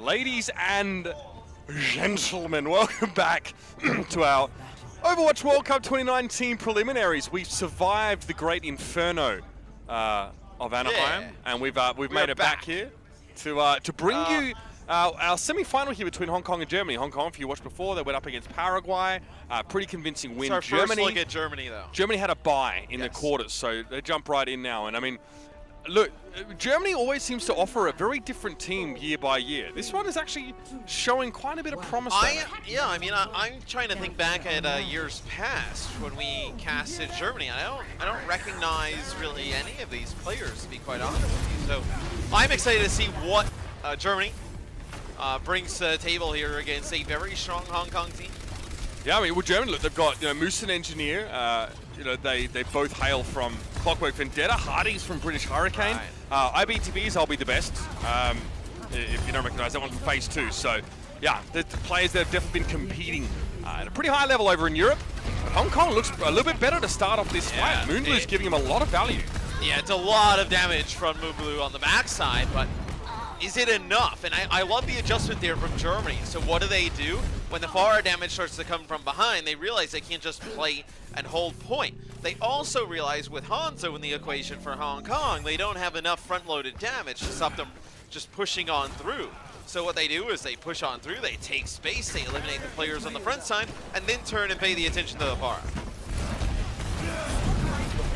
Ladies and gentlemen, welcome back to our Overwatch World Cup 2019 preliminaries. We've survived the great inferno of Anaheim, and we've made it back here to bring you our semi-final here between Hong Kong and Germany. Hong Kong, if you watched before, they went up against Paraguay. Pretty convincing win. It's our first look at Germany, though. Germany had a bye in the quarters, so they jump right in now. And I mean, look, Germany always seems to offer a very different team year by year. This one is actually showing quite a bit of promise. I'm trying to think back at years past when we casted Germany. I don't recognize really any of these players, to be quite honest with you. So I'm excited to see what Germany brings to the table here against a very strong Hong Kong team. Yeah, I mean, well, Germany, look, they've got Moose and Engineer. They both hail from Clockwork Vendetta. Hardy's from British Hurricane. Right. IBTBs, I'll be the best. If you don't recognize that one from Phase 2. So, yeah, the players that have definitely been competing at a pretty high level over in Europe. But Hong Kong looks a little bit better to start off this fight. Moonblue's giving him a lot of value. Yeah, it's a lot of damage from Moonblue on the backside, but is it enough? And I love the adjustment there from Germany. So what do? When the far damage starts to come from behind, they realize they can't just play and hold point. They also realize with Hanzo in the equation for Hong Kong, they don't have enough front-loaded damage to stop them just pushing on through. So what they do is they push on through, they take space, they eliminate the players on the front side, and then turn and pay the attention to the far.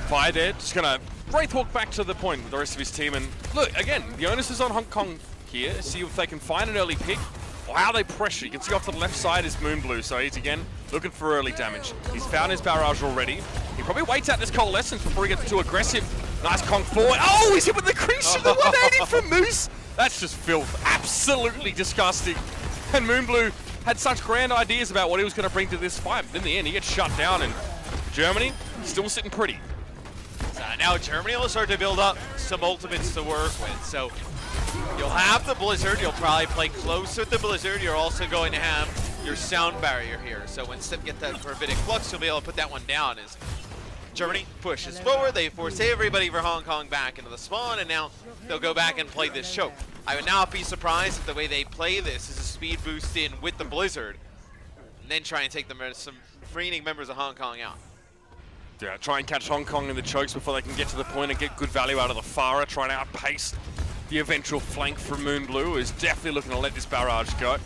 Fire there, just gonna Wraith walk back to the point with the rest of his team. And look, again, the onus is on Hong Kong here. See if they can find an early pick or how they pressure. You can see off to the left side is Moonblue, so he's again looking for early damage. He's found his barrage already. He probably waits out this Coalescence before he gets too aggressive. Nice conk forward. Oh, he's hit with the crease of the 180 from Moose. That's just filth. Absolutely disgusting. And Moonblue had such grand ideas about what he was going to bring to this fight. But in the end, he gets shut down, and Germany still sitting pretty. Now Germany will start to build up some ultimates to work with. So you'll have the Blizzard. You'll probably play close with the Blizzard. You're also going to have your sound barrier here. So when Sip gets that Gravitic Flux, you'll be able to put that one down as Germany pushes forward. They force everybody for Hong Kong back into the spawn, and now they'll go back and play this choke. I would not be surprised if the way they play this is a speed boost in with the Blizzard, and then try and take some remaining members of Hong Kong out. Yeah, try and catch Hong Kong in the chokes before they can get to the point and get good value out of the Farah. Trying to outpace the eventual flank from Moonblue, is definitely looking to let this barrage go.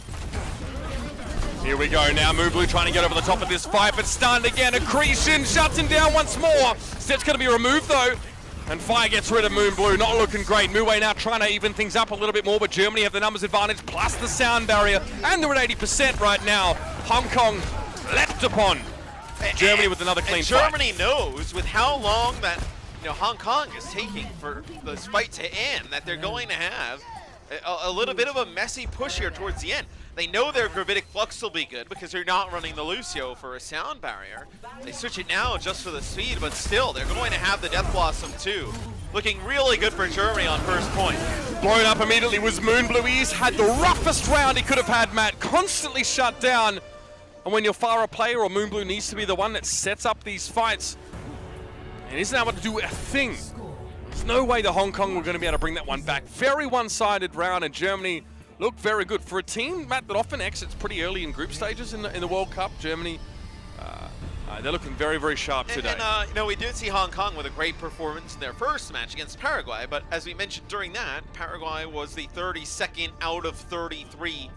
Here we go now, Moonblue trying to get over the top of this fight, but stunned again. Accretion shuts him down once more. Step's going to be removed though, and Fire gets rid of Moonblue. Not looking great. Muwei now trying to even things up a little bit more, but Germany have the numbers advantage plus the sound barrier, and they're at 80% right now. Hong Kong leapt upon Germany with another clean fight. Germany knows with how long that Hong Kong is taking for this fight to end that they're going to have a little bit of a messy push here towards the end. They know their Gravitic Flux will be good because they're not running the Lucio for a sound barrier. They switch it now just for the speed, but still they're going to have the Death Blossom too. Looking really good for Germany on first point. Blown up immediately was Moonblue. He's had the roughest round he could have had, Matt. Constantly shut down. And when you're Farah player or Moonblue needs to be the one that sets up these fights and isn't able to do a thing, there's no way the Hong Kong were going to be able to bring that one back. Very one-sided round, and Germany looked very good. For a team, Matt, that often exits pretty early in group stages in the World Cup, Germany, they're looking very, very sharp today. And we did see Hong Kong with a great performance in their first match against Paraguay, but as we mentioned during that, Paraguay was the 32nd out of 33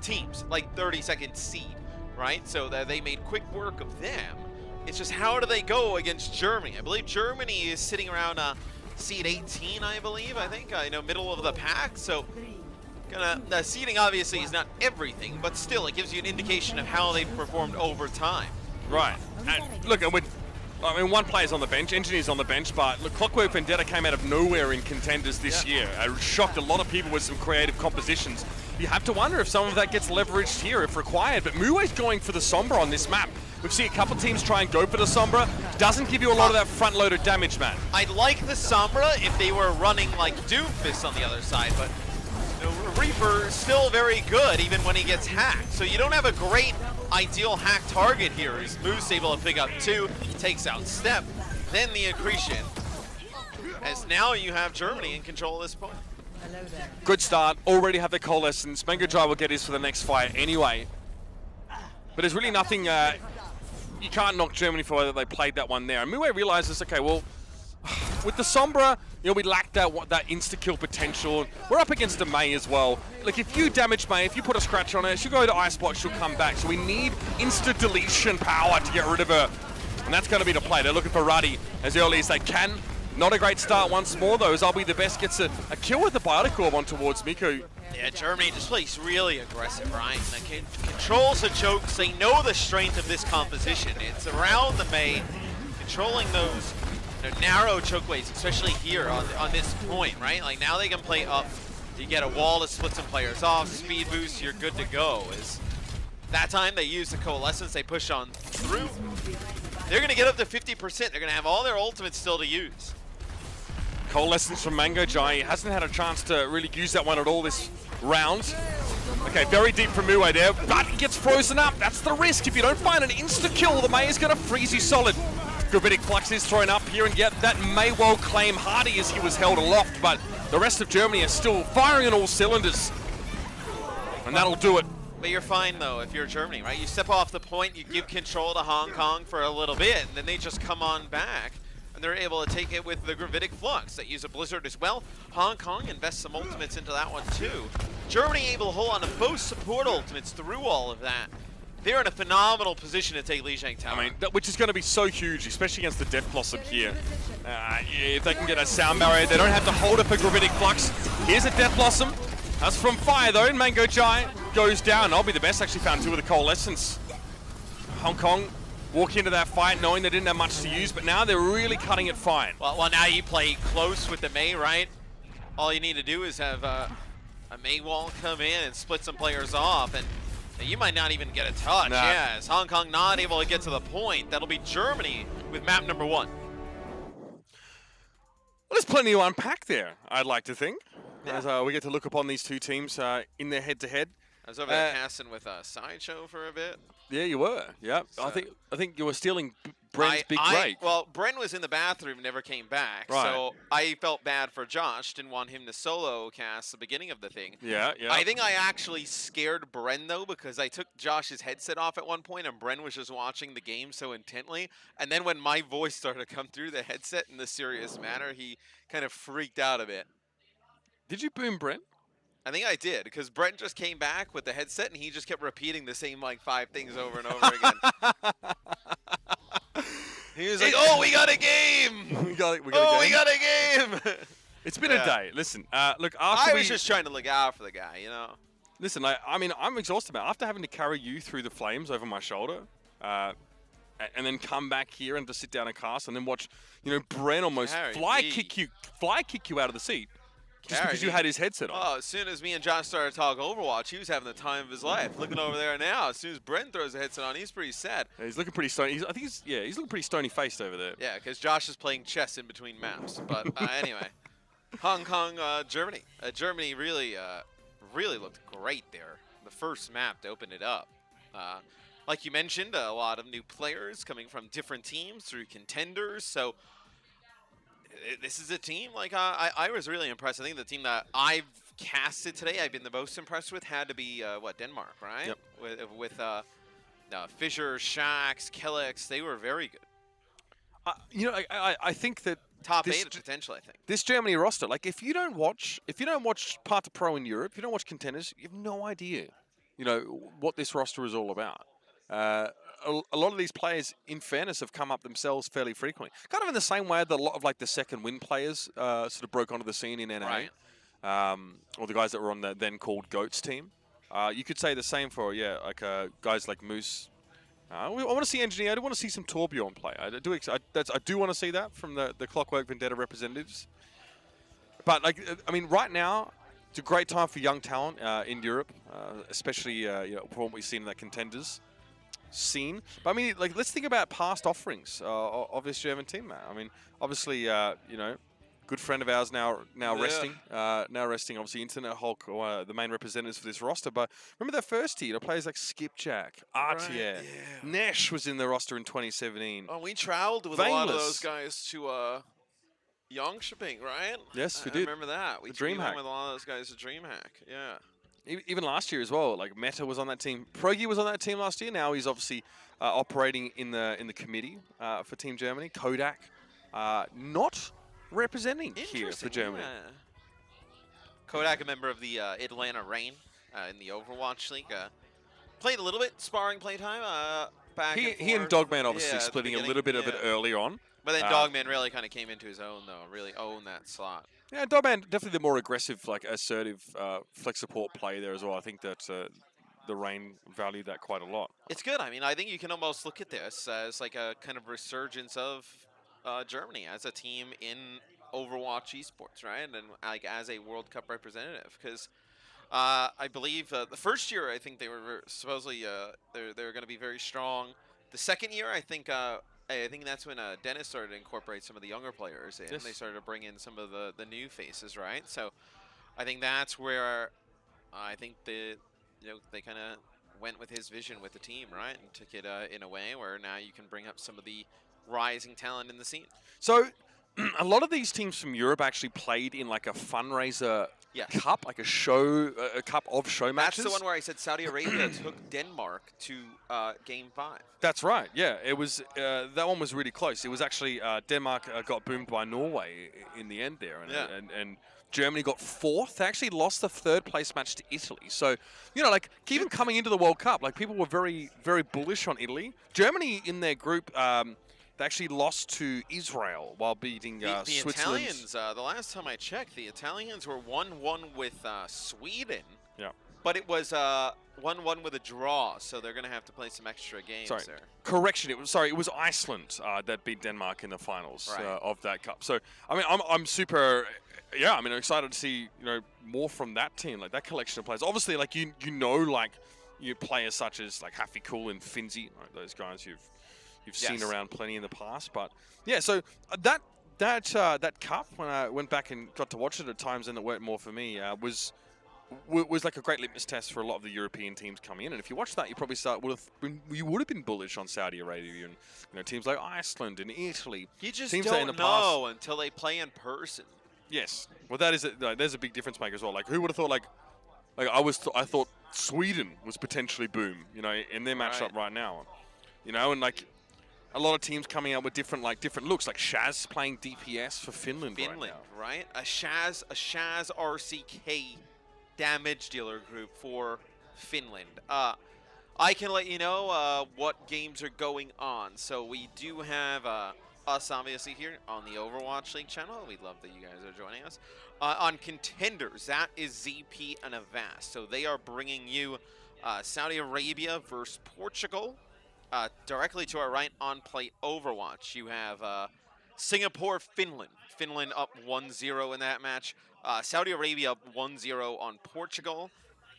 teams, like 32nd seed. Right, so that they made quick work of them. It's just how do they go against Germany? I believe Germany is sitting around seed 18, I think, middle of the pack. So the seeding obviously is not everything, but still it gives you an indication of how they've performed over time. Right. Look, one player's on the bench, Engineer's on the bench, but look, Clockwork Vendetta came out of nowhere in contenders this year. Shocked a lot of people with some creative compositions. You have to wonder if some of that gets leveraged here if required, but Muwei's going for the Sombra on this map. We've seen a couple teams try and go for the Sombra. Doesn't give you a lot of that front-loaded damage, man. I'd like the Sombra if they were running like Doomfist on the other side, but Reaper is still very good even when he gets hacked. So you don't have a great ideal hack target here. As Moose able to pick up 2, takes out Step, then the Accretion. As now you have Germany in control at this point. Good start. Already have the Coalescence. Mango Jai will get his for the next fight anyway. But there's really nothing. You can't knock Germany for whether they played that one there. And Muay realizes, okay, well, with the Sombra, we lacked that insta-kill potential. We're up against a Mei as well. Like, if you damage Mei, if you put a scratch on her, she'll go to Ice Block, she'll come back. So we need insta-deletion power to get rid of her. And that's going to be the play. They're looking for Ruddy as early as they can. Not a great start once more, though, as I'll be the best gets a kill with the Biotic Orb on towards Miko. Yeah, Germany just plays really aggressive, right? Like, controls the chokes. They know the strength of this composition. It's around the Mei, controlling those narrow chokeways, especially here on this point, right? Like, now they can play up. You get a wall to split some players off, speed boost, you're good to go. Is that time they use the Coalescence, they push on through. They're going to get up to 50%. They're going to have all their ultimates still to use. Coalescence from Mango Jai. He hasn't had a chance to really use that one at all this round. Okay, very deep from Muay there, but he gets frozen up. That's the risk. If you don't find an insta-kill, the Mei is going to freeze you solid. Gravitic Flux is thrown up here, and yet that may well claim Hardy as he was held aloft, but the rest of Germany are still firing on all cylinders. And that'll do it. But you're fine, though, if you're Germany, right? You step off the point, you give control to Hong Kong for a little bit, and then they just come on back. And they're able to take it with the Gravitic Flux. They use a Blizzard as well. Hong Kong invests some ultimates into that one too. Germany able to hold on to both support ultimates through all of that. They're in a phenomenal position to take Lijiang Tower. I mean, which is going to be so huge, especially against the Death Blossom here. If they can get a sound barrier, they don't have to hold up a Gravitic Flux. Here's a Death Blossom. That's from Fire though, and Mango Jai goes down. I'll be the best, actually found two with the Coalescence. Hong Kong walk into that fight knowing they didn't have much to use, but now they're really cutting it fine. Well, now you play close with the Mei, right? All you need to do is have a Mei wall come in and split some players off, and you might not even get a touch. Nah. Yeah, is Hong Kong not able to get to the point? That'll be Germany with map number 1. Well, there's plenty to unpack there, I'd like to think. Yeah. As we get to look upon these two teams in their head-to-head. I was over there casting with a Sideshow for a bit. Yeah, you were. Yeah, so I think you were stealing Bren's big break. Well, Bren was in the bathroom, never came back. Right. So I felt bad for Josh. Didn't want him to solo cast the beginning of the thing. Yeah. I think I actually scared Bren though, because I took Josh's headset off at one point, and Bren was just watching the game so intently. And then when my voice started to come through the headset in the serious manner, he kind of freaked out a bit. Did you boom Bren? I think I did, because Brent just came back with the headset and he just kept repeating the same like 5 things over and over again. He was like, "Oh, we got a game! we got a game. We got a game!" It's been a day. Listen, look. I was just trying to look out for the guy, you know. Listen, I mean, I'm exhausted, man. After having to carry you through the flames over my shoulder, and then come back here and just sit down and cast, and then watch, Bren almost fly kick you out of the seat. Just because you had his headset on. Oh, as soon as me and Josh started talking Overwatch, he was having the time of his life. Looking over there now, as soon as Brent throws a headset on, he's pretty sad. Yeah, he's looking pretty stony. I think he's looking pretty stony-faced over there. Yeah, because Josh is playing chess in between maps. But anyway, Hong Kong, Germany. Germany really looked great there. The first map to open it up. Like you mentioned, a lot of new players coming from different teams through contenders. So this is a team, like, I was really impressed. I think the team that I've casted today, I've been the most impressed with, had to be, Denmark, right? Yep. With Fischer, Shax, Kellex, they were very good. I think that top 8 potential, I think. This Germany roster, like, if you don't watch Part to Pro in Europe, if you don't watch contenders, you have no idea, what this roster is all about. A lot of these players, in fairness, have come up themselves fairly frequently. Kind of in the same way that a lot of like the second win players sort of broke onto the scene in NA, right. Or the guys that were on the then called GOATS team. You could say the same for guys like Moose. I want to see Engineer. I do want to see some Torbjorn play. I do want to see that from the Clockwork Vendetta representatives. But right now, it's a great time for young talent in Europe, especially from what we've seen in that contenders scene. But let's think about past offerings of this German team, man. Obviously, good friend of ours now resting. Now resting, obviously, Internet Hulk, the main representatives for this roster. But remember their first team, players like Skipjack, Artier, Nesh was in the roster in 2017. Oh, we traveled with a lot of those guys to Jönköping, right? Yes, we I did. remember that. We The DreamHack. went with a lot of those guys at DreamHack. Yeah. Even last year as well, like Meta was on that team. Progi was on that team last year. Now he's obviously operating in the committee for Team Germany. Kodak, not representing here for Germany. Yeah. Kodak, a member of the Atlanta Reign in the Overwatch League. Played a little bit sparring playtime back He and forth. Dogman obviously Yeah, at the splitting a beginning, little bit of it early on. But then Dogman really kind of came into his own, though. Really owned that slot. Yeah, Dogman definitely the more aggressive, like assertive, flex support play there as well. I think that the Reign valued that quite a lot. It's good. I mean, I think you can almost look at this as like a kind of resurgence of Germany as a team in Overwatch esports, right? And like as a World Cup representative, because I believe the first year I think they were supposedly they're going to be very strong. The second year I think that's when Dennis started to incorporate some of the younger players in. Yes. They started to bring in some of the new faces, right? So I think that's where I think they kind of went with his vision with the team, right, and took it in a way where now you can bring up some of the rising talent in the scene. So a lot of these teams from Europe actually played in like a fundraiser cup, like a cup of show matches. That's the one where I said Saudi Arabia took Denmark to Game 5. That's right. Yeah, it was. That one was really close. It was actually Denmark got boomed by Norway in the end there, and Germany got fourth. They actually lost the third place match to Italy. So, like even coming into the World Cup, like people were very, very bullish on Italy. Germany in their group, they actually lost to Israel while beating the Switzerland. Italians, the last time I checked, the Italians were 1-1 with Sweden. Yeah. But it was 1-1 with a draw, so they're going to have to play some extra games there. Correction, it was Iceland that beat Denmark in the finals of that cup. So I mean, I'm super, I'm excited to see more from that team, like that collection of players. Obviously, like you players such as like Happy Cool and Finzi, like those guys you've seen around plenty in the past. But yeah, so that cup, when I went back and got to watch it at times, and it worked more for me, was like a great litmus test for a lot of the European teams coming in. And if you watch that, you probably you would have been bullish on Saudi Arabia and teams like Iceland and Italy. You just teams don't know until they play in person. Yes, well, that is there's a big difference maker as well. Like, who would have thought? Like I thought Sweden was potentially boom, in their matchup right now, and like a lot of teams coming out with different looks. Like Shaz playing DPS for Finland right now. Right? A Shaz RCK damage dealer group for Finland. I can let you know what games are going on. So we do have us obviously here on the Overwatch League channel. We love that you guys are joining us. On Contenders, that is ZP and Avast. So they are bringing you Saudi Arabia versus Portugal. Directly to our right on Play Overwatch, you have Singapore, Finland. Finland up 1-0 in that match. Saudi Arabia up 1-0 on Portugal.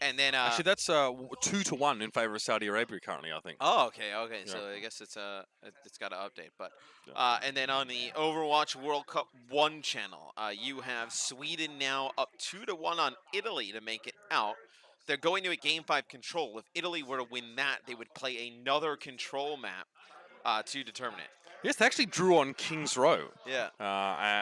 And then actually, that's 2-1 in favor of Saudi Arabia currently, I think. Oh, okay. Yeah. So I guess it's got to update, but and then on the Overwatch World Cup 1 channel, you have Sweden now up 2-1 on Italy to make it out. They're going to a Game 5 control. If Italy were to win that, they would play another control map to determine it. Yes, they actually drew on King's Row. Yeah.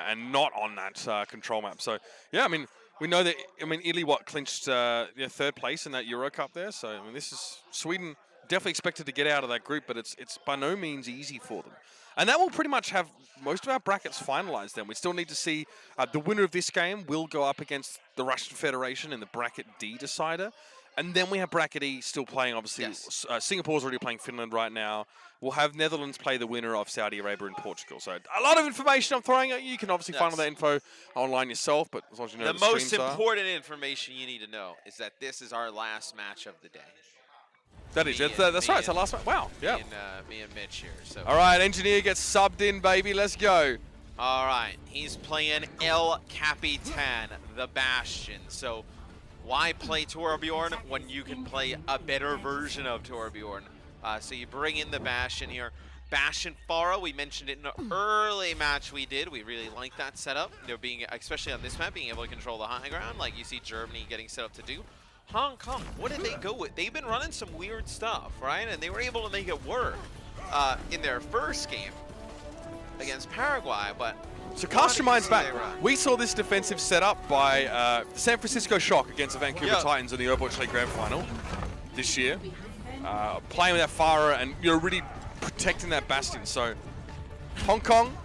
And not on that control map. So, yeah, I mean, we know that, Italy, clinched third place in that Euro Cup there. So, this is Sweden definitely expected to get out of that group, but it's by no means easy for them. And that will pretty much have most of our brackets finalized then. We still need to see the winner of this game will go up against the Russian Federation in the Bracket D decider. And then we have Bracket E still playing, obviously. Yes. Singapore's already playing Finland right now. We'll have Netherlands play the winner of Saudi Arabia and Portugal. So a lot of information I'm throwing at you. You can obviously find all that info online yourself, but as long as you know the most important information you need to know is that this is our last match of the day. That is. That's right. It's our last match. Wow. Yeah. Me and Mitch here. So. All right, Engineer gets subbed in, baby. Let's go. All right. He's playing El Capitan, the Bastion. So why play Torbjorn when you can play a better version of Torbjorn? So you bring in the Bastion here. Bastion Pharah, we mentioned it in an early match we did. We really like that setup. Especially on this map, being able to control the high ground, like you see Germany getting set up to do. Hong Kong, what did they go with? They've been running some weird stuff, right? And they were able to make it work in their first game against Paraguay, but So cast your minds back. they run? We saw this defensive setup by San Francisco Shock against the Vancouver Titans in the Overwatch League Grand Final this year. Playing with that Farah and really protecting that Bastion. So Hong Kong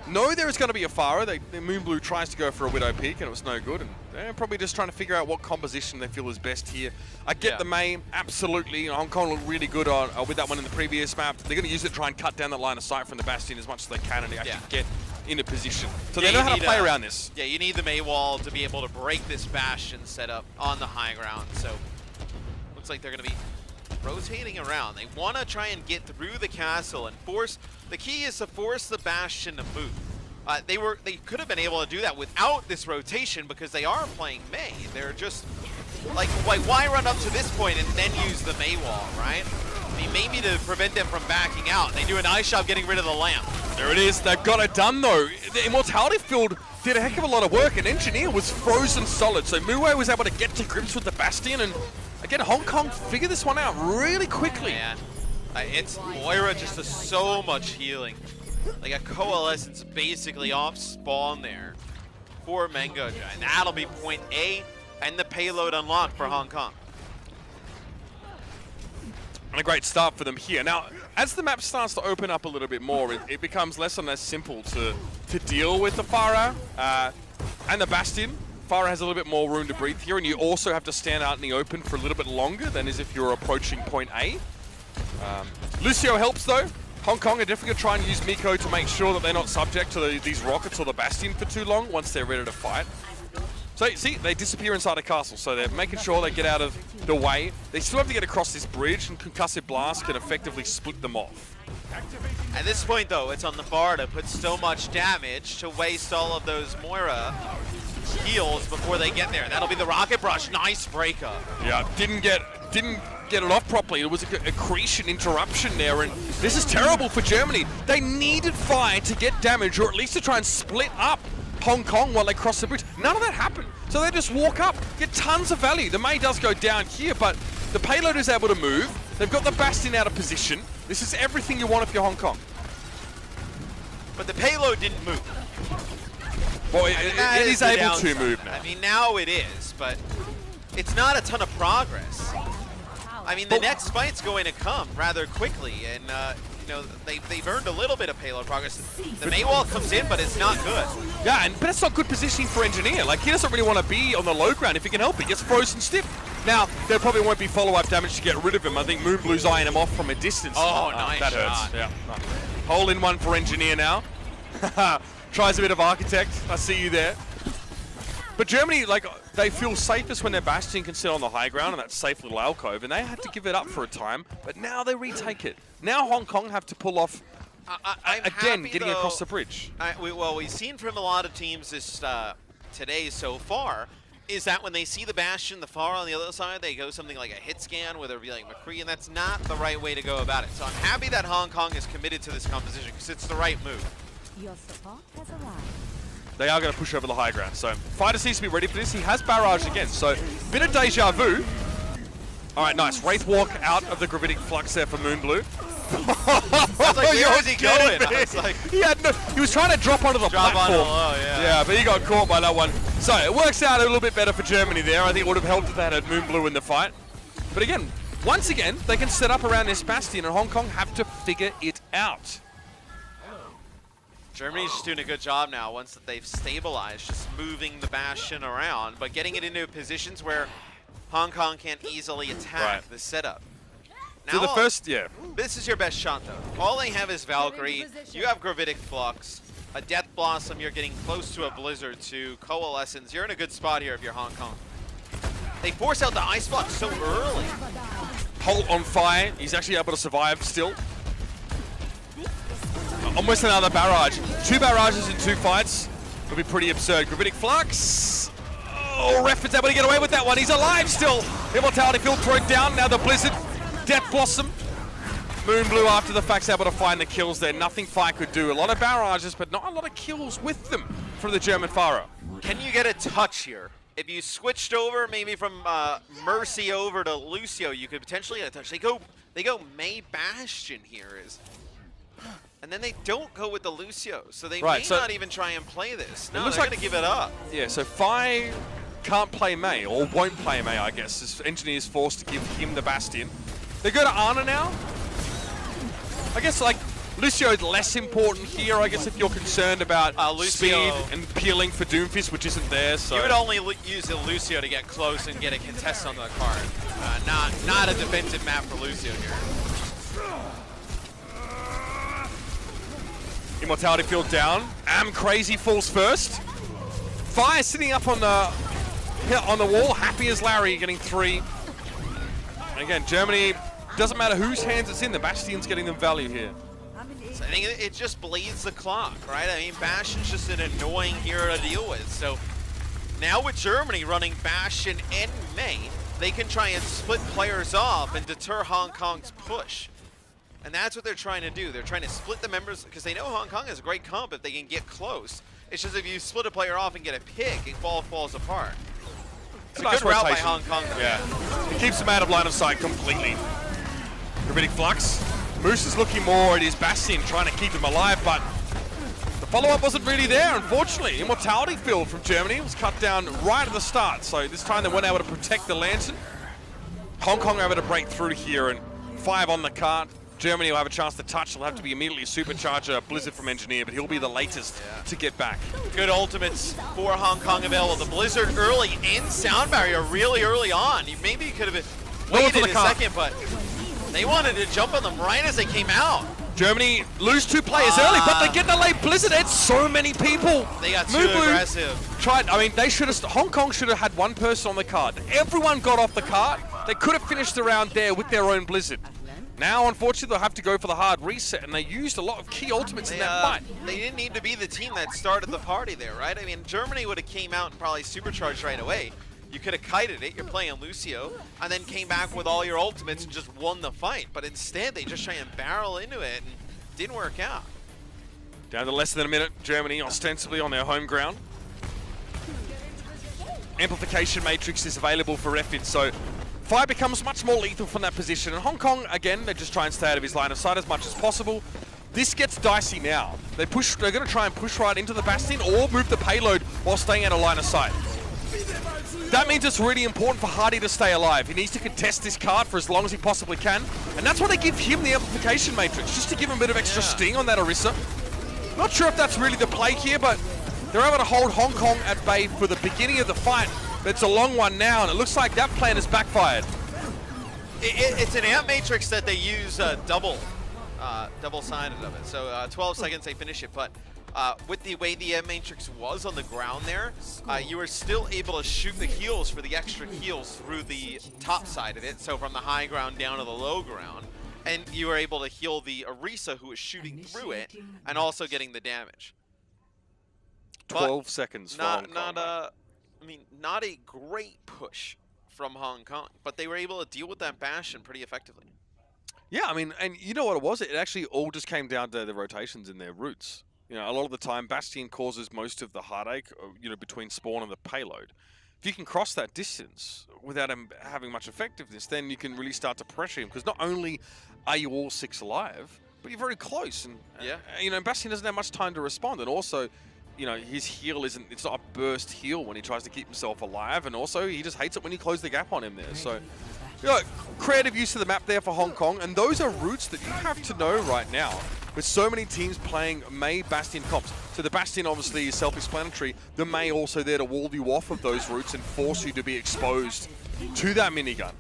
know there is going to be a Farah. Moon Blue tries to go for a Widow Peak and it was no good. And they're probably just trying to figure out what composition they feel is best here. I get the main, absolutely. Hong Kong looked really good with that one in the previous map. They're going to use it to try and cut down that line of sight from the Bastion as much as they can and actually get into position. So they know how to play around this. Yeah, you need the Mei wall to be able to break this Bastion setup on the high ground. So looks like they're going to be rotating around. They want to try and get through the castle and force. The key is to force the Bastion to move. They could have been able to do that without this rotation because they are playing Mei. They're just like why run up to this point and then use the Mei wall, right? I mean, maybe to prevent them from backing out. They do a nice job getting rid of the lamp. There it is. They've got it done though. The Immortality field did a heck of a lot of work, and Engineer was frozen solid. So Muwei was able to get to grips with the Bastion, and again, Hong Kong figured this one out really quickly. Man, it's Moira just does so much healing. Like a Coalescence basically off spawn there for Mango Giant. That'll be point A and the payload unlocked for Hong Kong. And a great start for them here. Now, as the map starts to open up a little bit more, it becomes less and less simple to deal with the Farah and the Bastion. Farah has a little bit more room to breathe here, and you also have to stand out in the open for a little bit longer than as if you're approaching point A. Lucio helps though. Hong Kong are definitely going to try and use Miko to make sure that they're not subject to these rockets or the Bastion for too long once they're ready to fight. So, see, they disappear inside a castle, so they're making sure they get out of the way. They still have to get across this bridge, and Concussive Blast can effectively split them off. At this point, though, it's on the bar to put so much damage to waste all of those Moira heals before they get there. That'll be the Rocket Brush. Nice breakup. Yeah, didn't get it off properly. It was a accretion interruption there, and this is terrible for Germany. They needed fire to get damage, or at least to try and split up Hong Kong while they cross the bridge. None of that happened. So they just walk up, get tons of value. The Mei does go down here, but the payload is able to move. They've got the Bastion out of position. This is everything you want if you're Hong Kong. But the payload didn't move. Well, it is able to move now. I mean, now it is, but it's not a ton of progress. I mean, the next fight's going to come rather quickly, and they've earned a little bit of payload progress. The Mei wall comes in, but it's not good. Yeah, but it's not good positioning for Engineer. Like, he doesn't really want to be on the low ground if he can help it. He gets frozen stiff. Now, there probably won't be follow-up damage to get rid of him. I think Moon Blue's eyeing him off from a distance. Oh, nice that shot. hurts. Yeah. Hole in one for Engineer now. Tries a bit of Architect. I see you there. But Germany, like, they feel safest when their Bastion can sit on the high ground in that safe little alcove, and they had to give it up for a time, but now they retake it. Now Hong Kong have to pull off, again, getting across the bridge. Well, we've seen from a lot of teams this today so far, is that when they see the Bastion, the Farah on the other side, they go something like a hit scan, whether it be like McCree, and that's not the right way to go about it. So I'm happy that Hong Kong is committed to this composition, because it's the right move. Your support has arrived. They are going to push over the high ground. So Fighters needs to be ready for this. He has barrage again, so bit of deja vu. All right, nice. Wraith walk out of the gravitic flux there for Moon Blue. I was like, where is he going? I was like, he was trying to drop onto the platform. Yeah, but he got caught by that one. So it works out a little bit better for Germany there. I think it would have helped if they had Moon Blue in the fight. But again, once again, they can set up around this Bastion, and Hong Kong have to figure it out. Germany's just doing a good job now once that they've stabilized, just moving the Bastion around, but getting it into positions where Hong Kong can't easily attack the setup. Now, So the first, this is your best shot though. All they have is Valkyrie, you have Gravitic Flux, a Death Blossom, you're getting close to a Blizzard to Coalescence. You're in a good spot here if you're Hong Kong. They force out the Ice Flux so early. Holt on fire. He's actually able to survive still. Almost another barrage. 2 barrages in 2 fights. It'll be pretty absurd. Gravitic Flux. Oh, Ref is able to get away with that one. He's alive still. Immortality field thrown down. Now the Blizzard. Death Blossom. Moon Blue after the fact's able to find the kills there. Nothing Fire could do. A lot of barrages, but not a lot of kills with them from the German Farah. Can you get a touch here? If you switched over maybe from Mercy over to Lucio, you could potentially get a touch. They go Mei Bastion here. And then they don't go with the Lucio, so they Right, may so not even try and play this. No, looks they're like- going to give it up. Yeah, so Fi can't play Mei, or won't play Mei, I guess. As Engineer's forced to give him the Bastion. They go to Ana now. I guess, like, Lucio is less important here, I guess, if you're concerned about Lucio, speed and peeling for Doomfist, which isn't there, so... You would only use a Lucio to get close and get a contest on the card. Not a defensive map for Lucio here. Immortality field down. Crazy falls first. Fire sitting up on the wall, happy as Larry, getting 3. And again, Germany, doesn't matter whose hands it's in, the Bastion's getting them value here. So I think it just bleeds the clock, right? I mean, Bastion's just an annoying hero to deal with. So now with Germany running Bastion and Mei, they can try and split players off and deter Hong Kong's push. And that's what they're trying to do. They're trying to split the members because they know Hong Kong has a great comp if they can get close. It's just if you split a player off and get a pick, it falls apart. It's a good route by Hong Kong, though. Yeah, it keeps them out of line of sight completely. Gravitic Flux. Moose is looking more at his Bastion, trying to keep him alive, but the follow-up wasn't really there, unfortunately. Immortality field from Germany was cut down right at the start, so this time they weren't able to protect the Lantern. Hong Kong were able to break through here, and 5 on the cart. Germany will have a chance to touch. They'll have to be immediately supercharger Blizzard from Engineer, but he'll be the latest to get back. Good ultimates for Hong Kong available. The Blizzard early and Sound Barrier really early on. Maybe you could have waited a second, but they wanted to jump on them right as they came out. Germany lose 2 players early, but they get the late Blizzard. It's so many people. They got too aggressive. Hong Kong should have had 1 person on the cart. Everyone got off the cart. They could have finished the round there with their own Blizzard. Now, unfortunately, they'll have to go for the hard reset, and they used a lot of key ultimates in that fight. They didn't need to be the team that started the party there, right? I mean, Germany would have came out and probably supercharged right away. You could have kited it, you're playing Lucio, and then came back with all your ultimates and just won the fight. But instead, they just try and barrel into it, and didn't work out. Down to less than a minute, Germany ostensibly on their home ground. Amplification Matrix is available for Refin, so Fire becomes much more lethal from that position. And Hong Kong, again, they just try and stay out of his line of sight as much as possible. This gets dicey now. They're going to try and push right into the Bastion or move the payload while staying out of line of sight. That means it's really important for Hardy to stay alive. He needs to contest this card for as long as he possibly can. And that's why they give him the Amplification Matrix, just to give him a bit of extra sting on that Orisa. Not sure if that's really the play here, but they're able to hold Hong Kong at bay for the beginning of the fight. But it's a long one now, and it looks like that plan has backfired. It's an amp matrix that they use double-sided of it. So 12 seconds they finish it, but with the way the amp matrix was on the ground there, you were still able to shoot the heals for the extra heals through the top side of it, so from the high ground down to the low ground, and you were able to heal the Orisa who was shooting through it, and also getting the damage. 12 seconds for Hong Kong. Not a great push from Hong Kong, but they were able to deal with that Bastion pretty effectively. Yeah, I mean, and you know what it was? It actually all just came down to the rotations in their routes. You know, a lot of the time, Bastion causes most of the heartache, between spawn and the payload. If you can cross that distance without him having much effectiveness, then you can really start to pressure him, because not only are you all 6 alive, but you're very close, and Bastion doesn't have much time to respond, and also, his heal it's not a burst heal when he tries to keep himself alive, and also he just hates it when you close the gap on him there. So, creative use of the map there for Hong Kong, and those are routes that you have to know right now, with so many teams playing Mei Bastion comps. So the Bastion obviously is self-explanatory, the Mei also there to wall you off of those routes and force you to be exposed to that minigun.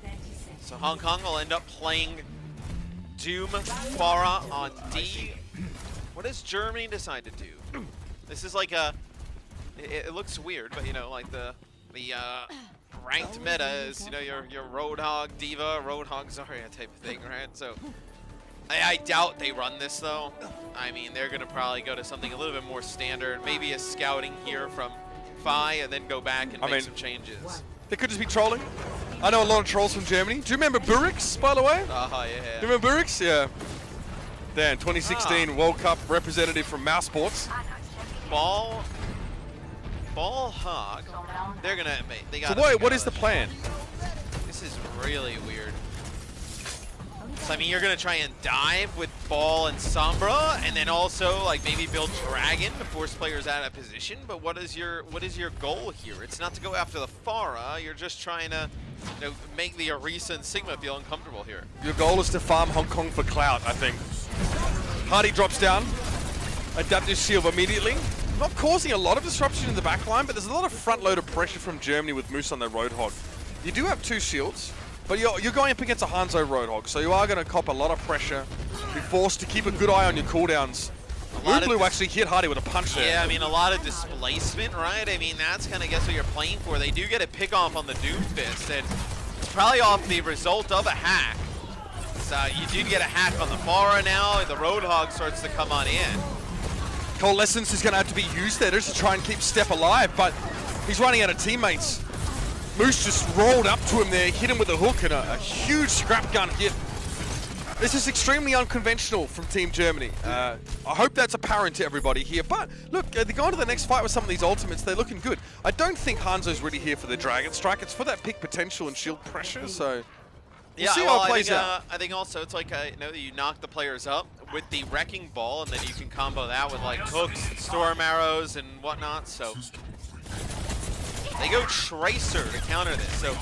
So Hong Kong will end up playing Doom Pharah on D. What does Germany decide to do? This is like it looks weird, but like the ranked meta is, your Roadhog, Diva, Roadhog Zarya type of thing, right? So I doubt they run this though. I mean, they're gonna probably go to something a little bit more standard, maybe a scouting here from Fi, and then go back and make some changes. They could just be trolling. I know a lot of trolls from Germany. Do you remember Burix, by the way? Yeah. Do you remember Burix? Yeah. Dan, 2016 World Cup representative from Mouse Sports. Ball Hog. They're gonna. They got. So what is the plan? This is really weird. So I mean, you're gonna try and dive with Ball and Sombra, and then also like maybe build Dragon to force players out of position. But what is your goal here? It's not to go after the Pharah. You're just trying to make the Orisa and Sigma feel uncomfortable here. Your goal is to farm Hong Kong for clout, I think. Hardy drops down. Adaptive shield immediately. Not causing a lot of disruption in the backline, but there's a lot of front-loaded pressure from Germany with Moose on their Roadhog. You do have 2 shields. But you're going up against a Hanzo Roadhog, so you are going to cop a lot of pressure. Be forced to keep a good eye on your cooldowns. Blue actually hit Hardy with a punch there. Yeah, I mean, a lot of displacement, right? I mean, that's kind of guess what you're playing for. They do get a pick off on the Doomfist, and it's probably off the result of a hack. So you do get a hack on the Pharah now, and the Roadhog starts to come on in. Coalescence is going to have to be used there just to try and keep Step alive, but he's running out of teammates. Moose just rolled up to him there, hit him with a hook and a huge scrap gun hit. This is extremely unconventional from Team Germany. I hope that's apparent to everybody here. But look, they're going to the next fight with some of these ultimates. They're looking good. I don't think Hanzo's really here for the Dragon Strike. It's for that pick potential and shield pressure. So we'll see how it plays out. I think also it's like you knock the players up with the Wrecking Ball, and then you can combo that with like hooks, storm arrows, and whatnot. So they go Tracer to counter this. So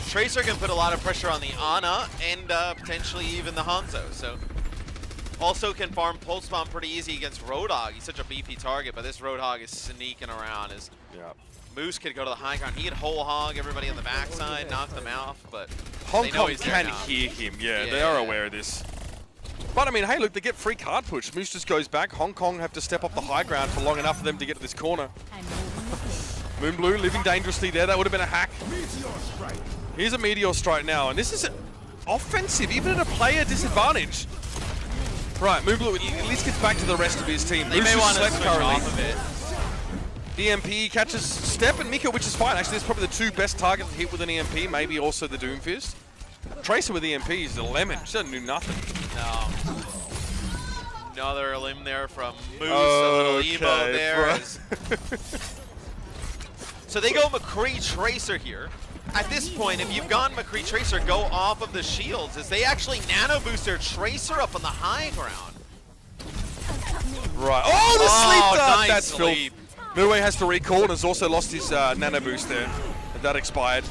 Tracer can put a lot of pressure on the Ana and potentially even the Hanzo. So also can farm Pulse Bomb pretty easy against Roadhog. He's such a beefy target, but this Roadhog is sneaking around. Moose could go to the high ground. He could whole hog everybody on the backside, knock them out, but Hong Kong can hear him. Yeah, they are aware of this. But I mean, hey, look, they get free card push. Moose just goes back. Hong Kong have to step up the high ground for long enough for them to get to this corner. Moonblue living dangerously there. That would have been a hack. Here's a Meteor Strike now, and this is offensive, even at a player disadvantage. Right, Moonblue at least gets back to the rest of his team. They may want to switch off of it. EMP catches Step and Mika, which is fine. Actually, it's probably the 2 best targets to hit with an EMP, maybe also the Doomfist. Tracer with EMP is a lemon. She doesn't do nothing. No. Another limb there from Moose, a little Evo there. So they go McCree Tracer here. At this point, if you've gone McCree Tracer, go off of the shields, as they actually nano boost their Tracer up on the high ground. Right. Oh, the sleep dart! Nice That's sleep. Mue has to recall and has also lost his nano boost there. That expired.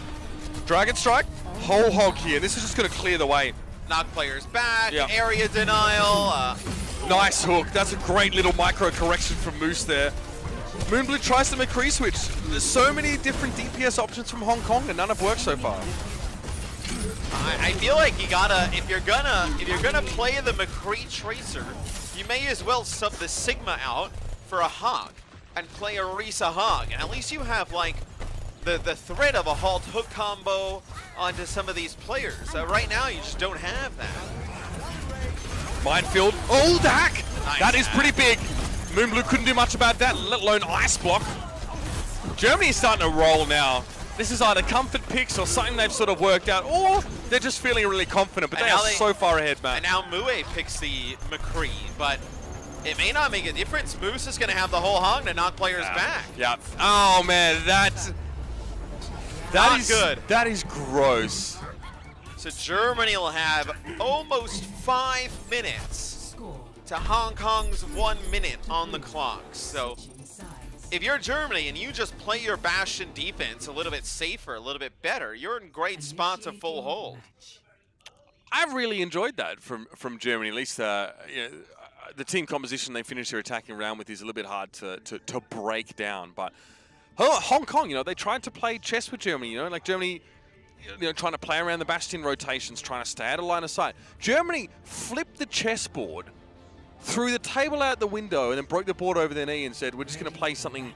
Dragon Strike, whole hog here. This is just going to clear the way. Knock players back, area denial. Nice hook. That's a great little micro correction from Moose there. Moonblue tries the McCree switch. There's so many different DPS options from Hong Kong and none have worked so far. I feel like you gotta, if you're gonna play the McCree Tracer, you may as well sub the Sigma out for a hog and play a Orisa hog, and at least you have like the threat of a halt hook combo onto some of these players. Right now you just don't have that. Minefield. Oh, the hack! Nice that is hack. pretty big. Moonblue couldn't do much about that, let alone ice block. Germany is starting to roll now. This is either comfort picks or something they've sort of worked out, or they're just feeling really confident, but they are so far ahead, man. And now Mue picks the McCree, but it may not make a difference. Moose is going to have the whole hog to knock players back. Yeah. Oh, man, that is good. That is gross. So Germany will have almost 5 minutes to Hong Kong's 1 minute on the clock. So if you're Germany and you just play your Bastion defense a little bit safer, a little bit better, you're in great spot to full hold. I've really enjoyed that from Germany. At least the team composition they finish their attacking round with is a little bit hard to break down. But Hong Kong, they tried to play chess with Germany. Like Germany, trying to play around the Bastion rotations, trying to stay out of line of sight. Germany flipped the chessboard, threw the table out the window, and then broke the board over their knee and said, we're just going to play something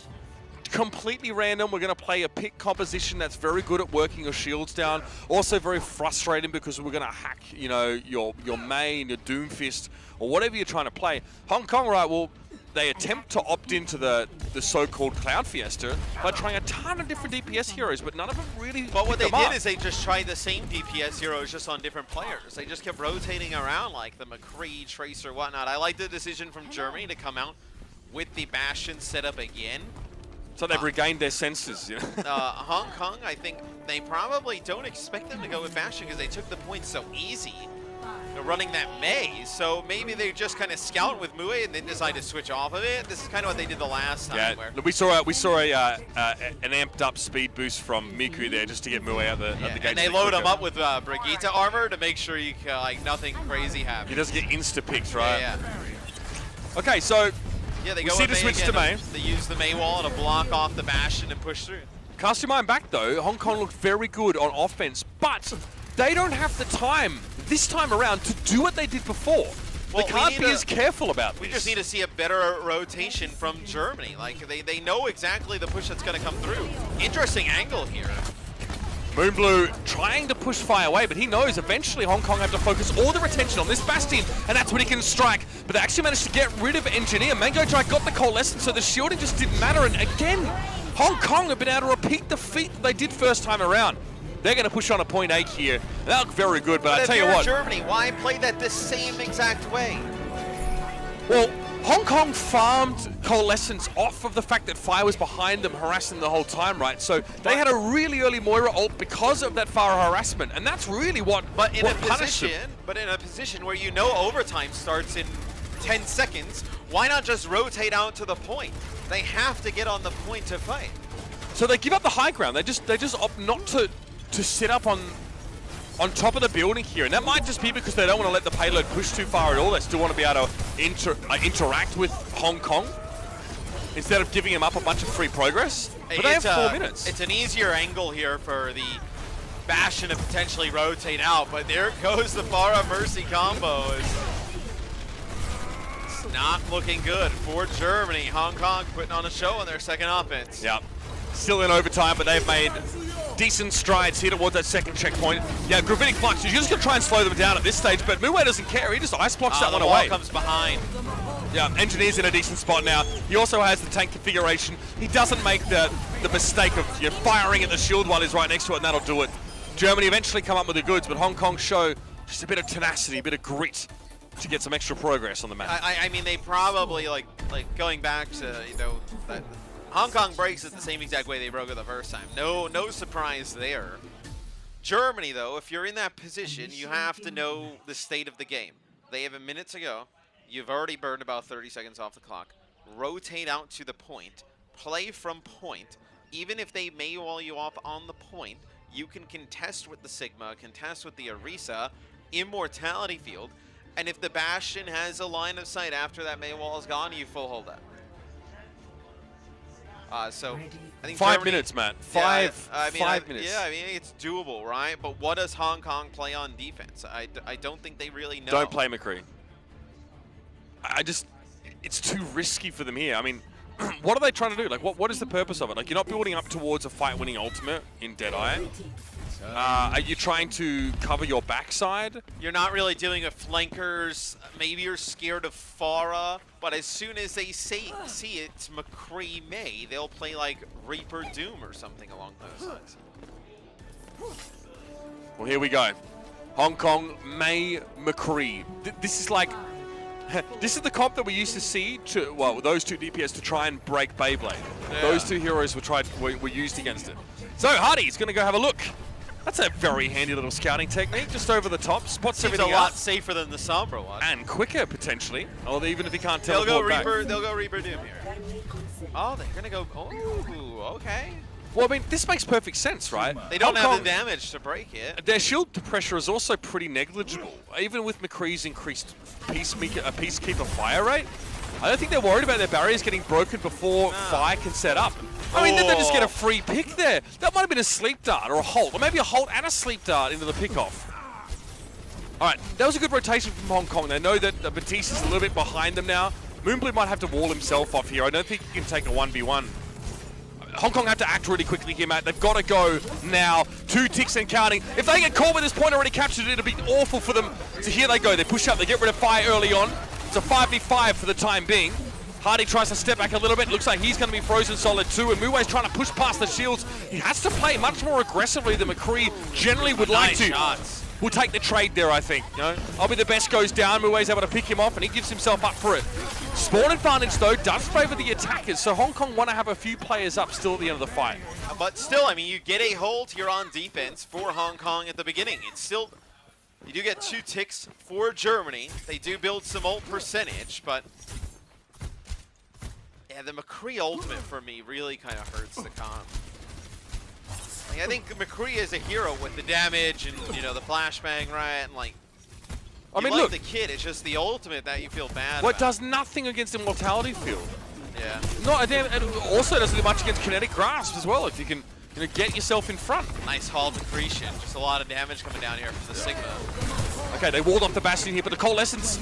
completely random. We're going to play a pick composition that's very good at working your shields down. Also very frustrating because we're going to hack, your Mei and your Doomfist or whatever you're trying to play. Hong Kong, right, well, they attempt to opt into the so-called Cloud Fiesta by trying a ton of different DPS heroes, but none of them really But what they up. did is they just tried the same DPS heroes just on different players. They just kept rotating around like the McCree, Tracer, whatnot. I like the decision from Germany to come out with the Bastion setup again. So they've regained their senses. Hong Kong, I think they probably don't expect them to go with Bastion because they took the points so easy. running that maze, so maybe they just kind of scout with Mue and then decide to switch off of it. This is kind of what they did the last time. Yeah, Where we saw an amped up speed boost from Miku there just to get Mue out the gate. and they load him up with Brigitte armor to make sure you can, like, nothing crazy happens. He doesn't get insta-picked, right? Yeah. Okay, so Yeah, they we go see with the Mei switch again. to Mei. They use the Mei wall to block off the Bastion and push through. Cast your mind back though, Hong Kong looked very good on offense, but they don't have the time this time around to do what they did before. Well, they can't be as careful about this. We just need to see a better rotation from Germany. Like, they know exactly the push that's going to come through. Interesting angle here. Moonblue trying to push Fire away, but he knows eventually Hong Kong have to focus all their attention on this Bastion, and that's when he can strike. But they actually managed to get rid of Engineer. Mango Dry got the Coalescence, so the shielding just didn't matter. And again, Hong Kong have been able to repeat the feat that they did first time around. They're going to push on a 0.8 here. That looked very good, but I tell you what. Germany, why play that the same exact way? Well, Hong Kong farmed Coalescence off of the fact that Fire was behind them, harassing the whole time, right? So they had a really early Moira ult because of that Fire harassment, and that's really what punished them. But in a position where you know overtime starts in 10 seconds, why not just rotate out to the point? They have to get on the point to fight. So they give up the high ground. They just opt not to sit up on top of the building here, and that might just be because they don't want to let the payload push too far at all. They still want to be able to interact with Hong Kong instead of giving them up a bunch of free progress. But they have 4 minutes. It's an easier angle here for the Bastion to potentially rotate out, but there goes the Pharah Mercy combo. It's not looking good for Germany. Hong Kong putting on a show on their second offense. Yeah, still in overtime, but they've made decent strides here towards that second checkpoint. Yeah, Gravitic Flux, you're just going to try and slow them down at this stage, but Mue doesn't care. He just ice blocks that one away. The wall comes behind. Yeah, Engineer's in a decent spot now. He also has the tank configuration. He doesn't make the mistake of firing at the shield while he's right next to it, and that'll do it. Germany eventually come up with the goods, but Hong Kong show just a bit of tenacity, a bit of grit to get some extra progress on the map. I mean, they probably, like going back to, that Hong Kong breaks it the same exact way they broke it the first time. No surprise there. Germany, though, if you're in that position, you have to know the state of the game. They have a minute to go. You've already burned about 30 seconds off the clock. Rotate out to the point. Play from point. Even if they may wall you off on the point, you can contest with the Sigma, contest with the Orisa, Immortality Field, and if the Bastion has a line of sight after that Mei wall is gone, you full hold that. So I think 5 Germany, minutes, man. Five minutes. Yeah, I mean, it's doable, right? But what does Hong Kong play on defense? I don't think they really know. Don't play McCree. It's too risky for them here. I mean, what are they trying to do? Like, what is the purpose of it? Like, you're not building up towards a fight-winning ultimate in Deadeye. Are you trying to cover your backside? You're not really dealing with flankers. Maybe you're scared of Pharah, but as soon as they see it's McCree Mei, they'll play like Reaper Doom or something along those lines. Well, here we go. Hong Kong, Mei, McCree. This is like... this is the comp that we used to see to, well, those two DPS to try and break Beyblade. Yeah. Those two heroes were used against it. So Hardy's going to go have a look. That's a very handy little scouting technique, just over the top, spots everything a lot safer than the Sombra one. And quicker, potentially, or even if he can't they'll teleport go They'll go Reaper Doom here. Oh, they're going to go, oh, okay. Well, I mean, this makes perfect sense, right? They don't have the damage to break it. Their shield pressure is also pretty negligible, even with McCree's increased Peacekeeper fire rate. I don't think they're worried about their barriers getting broken before Fire can set up. I mean, then they just get a free pick there. That might have been a sleep dart or a halt, or maybe a halt and a sleep dart into the pickoff. All right, that was a good rotation from Hong Kong. They know that Batista's a little bit behind them now. Moonblue might have to wall himself off here. I don't think he can take a 1v1. Hong Kong have to act really quickly here, Matt. They've got to go now. 2 ticks and counting. If they get caught with this point already captured, it'll be awful for them. So here they go. They push up. They get rid of Fire early on. It's a 5v5 for the time being. Hardy tries to step back a little bit. Looks like he's going to be frozen solid too. And Mue's trying to push past the shields. He has to play much more aggressively than McCree generally would like to. Shots. We'll take the trade there, I think. I'll be the best goes down. Mue's able to pick him off, and he gives himself up for it. Spawn advantage, though, does favor the attackers, so Hong Kong want to have a few players up still at the end of the fight. But still, I mean, you get a hold here on defense for Hong Kong at the beginning. It's still You do get 2 ticks for Germany. They do build some ult percentage, but yeah, the McCree ultimate for me really kind of hurts the comp. Like, I think McCree is a hero with the damage and, you know, the flashbang, right? And like, I mean, like look, the kid, it's just the ultimate that you feel bad well, it about. does nothing against Immortality Field. Yeah. Not a damn, and also doesn't do much against Kinetic Grasp as well, if you can, you know, get yourself in front. Nice Hall of Accretion. Just a lot of damage coming down here from the Sigma. Okay, they walled off the Bastion here, but the Coalescence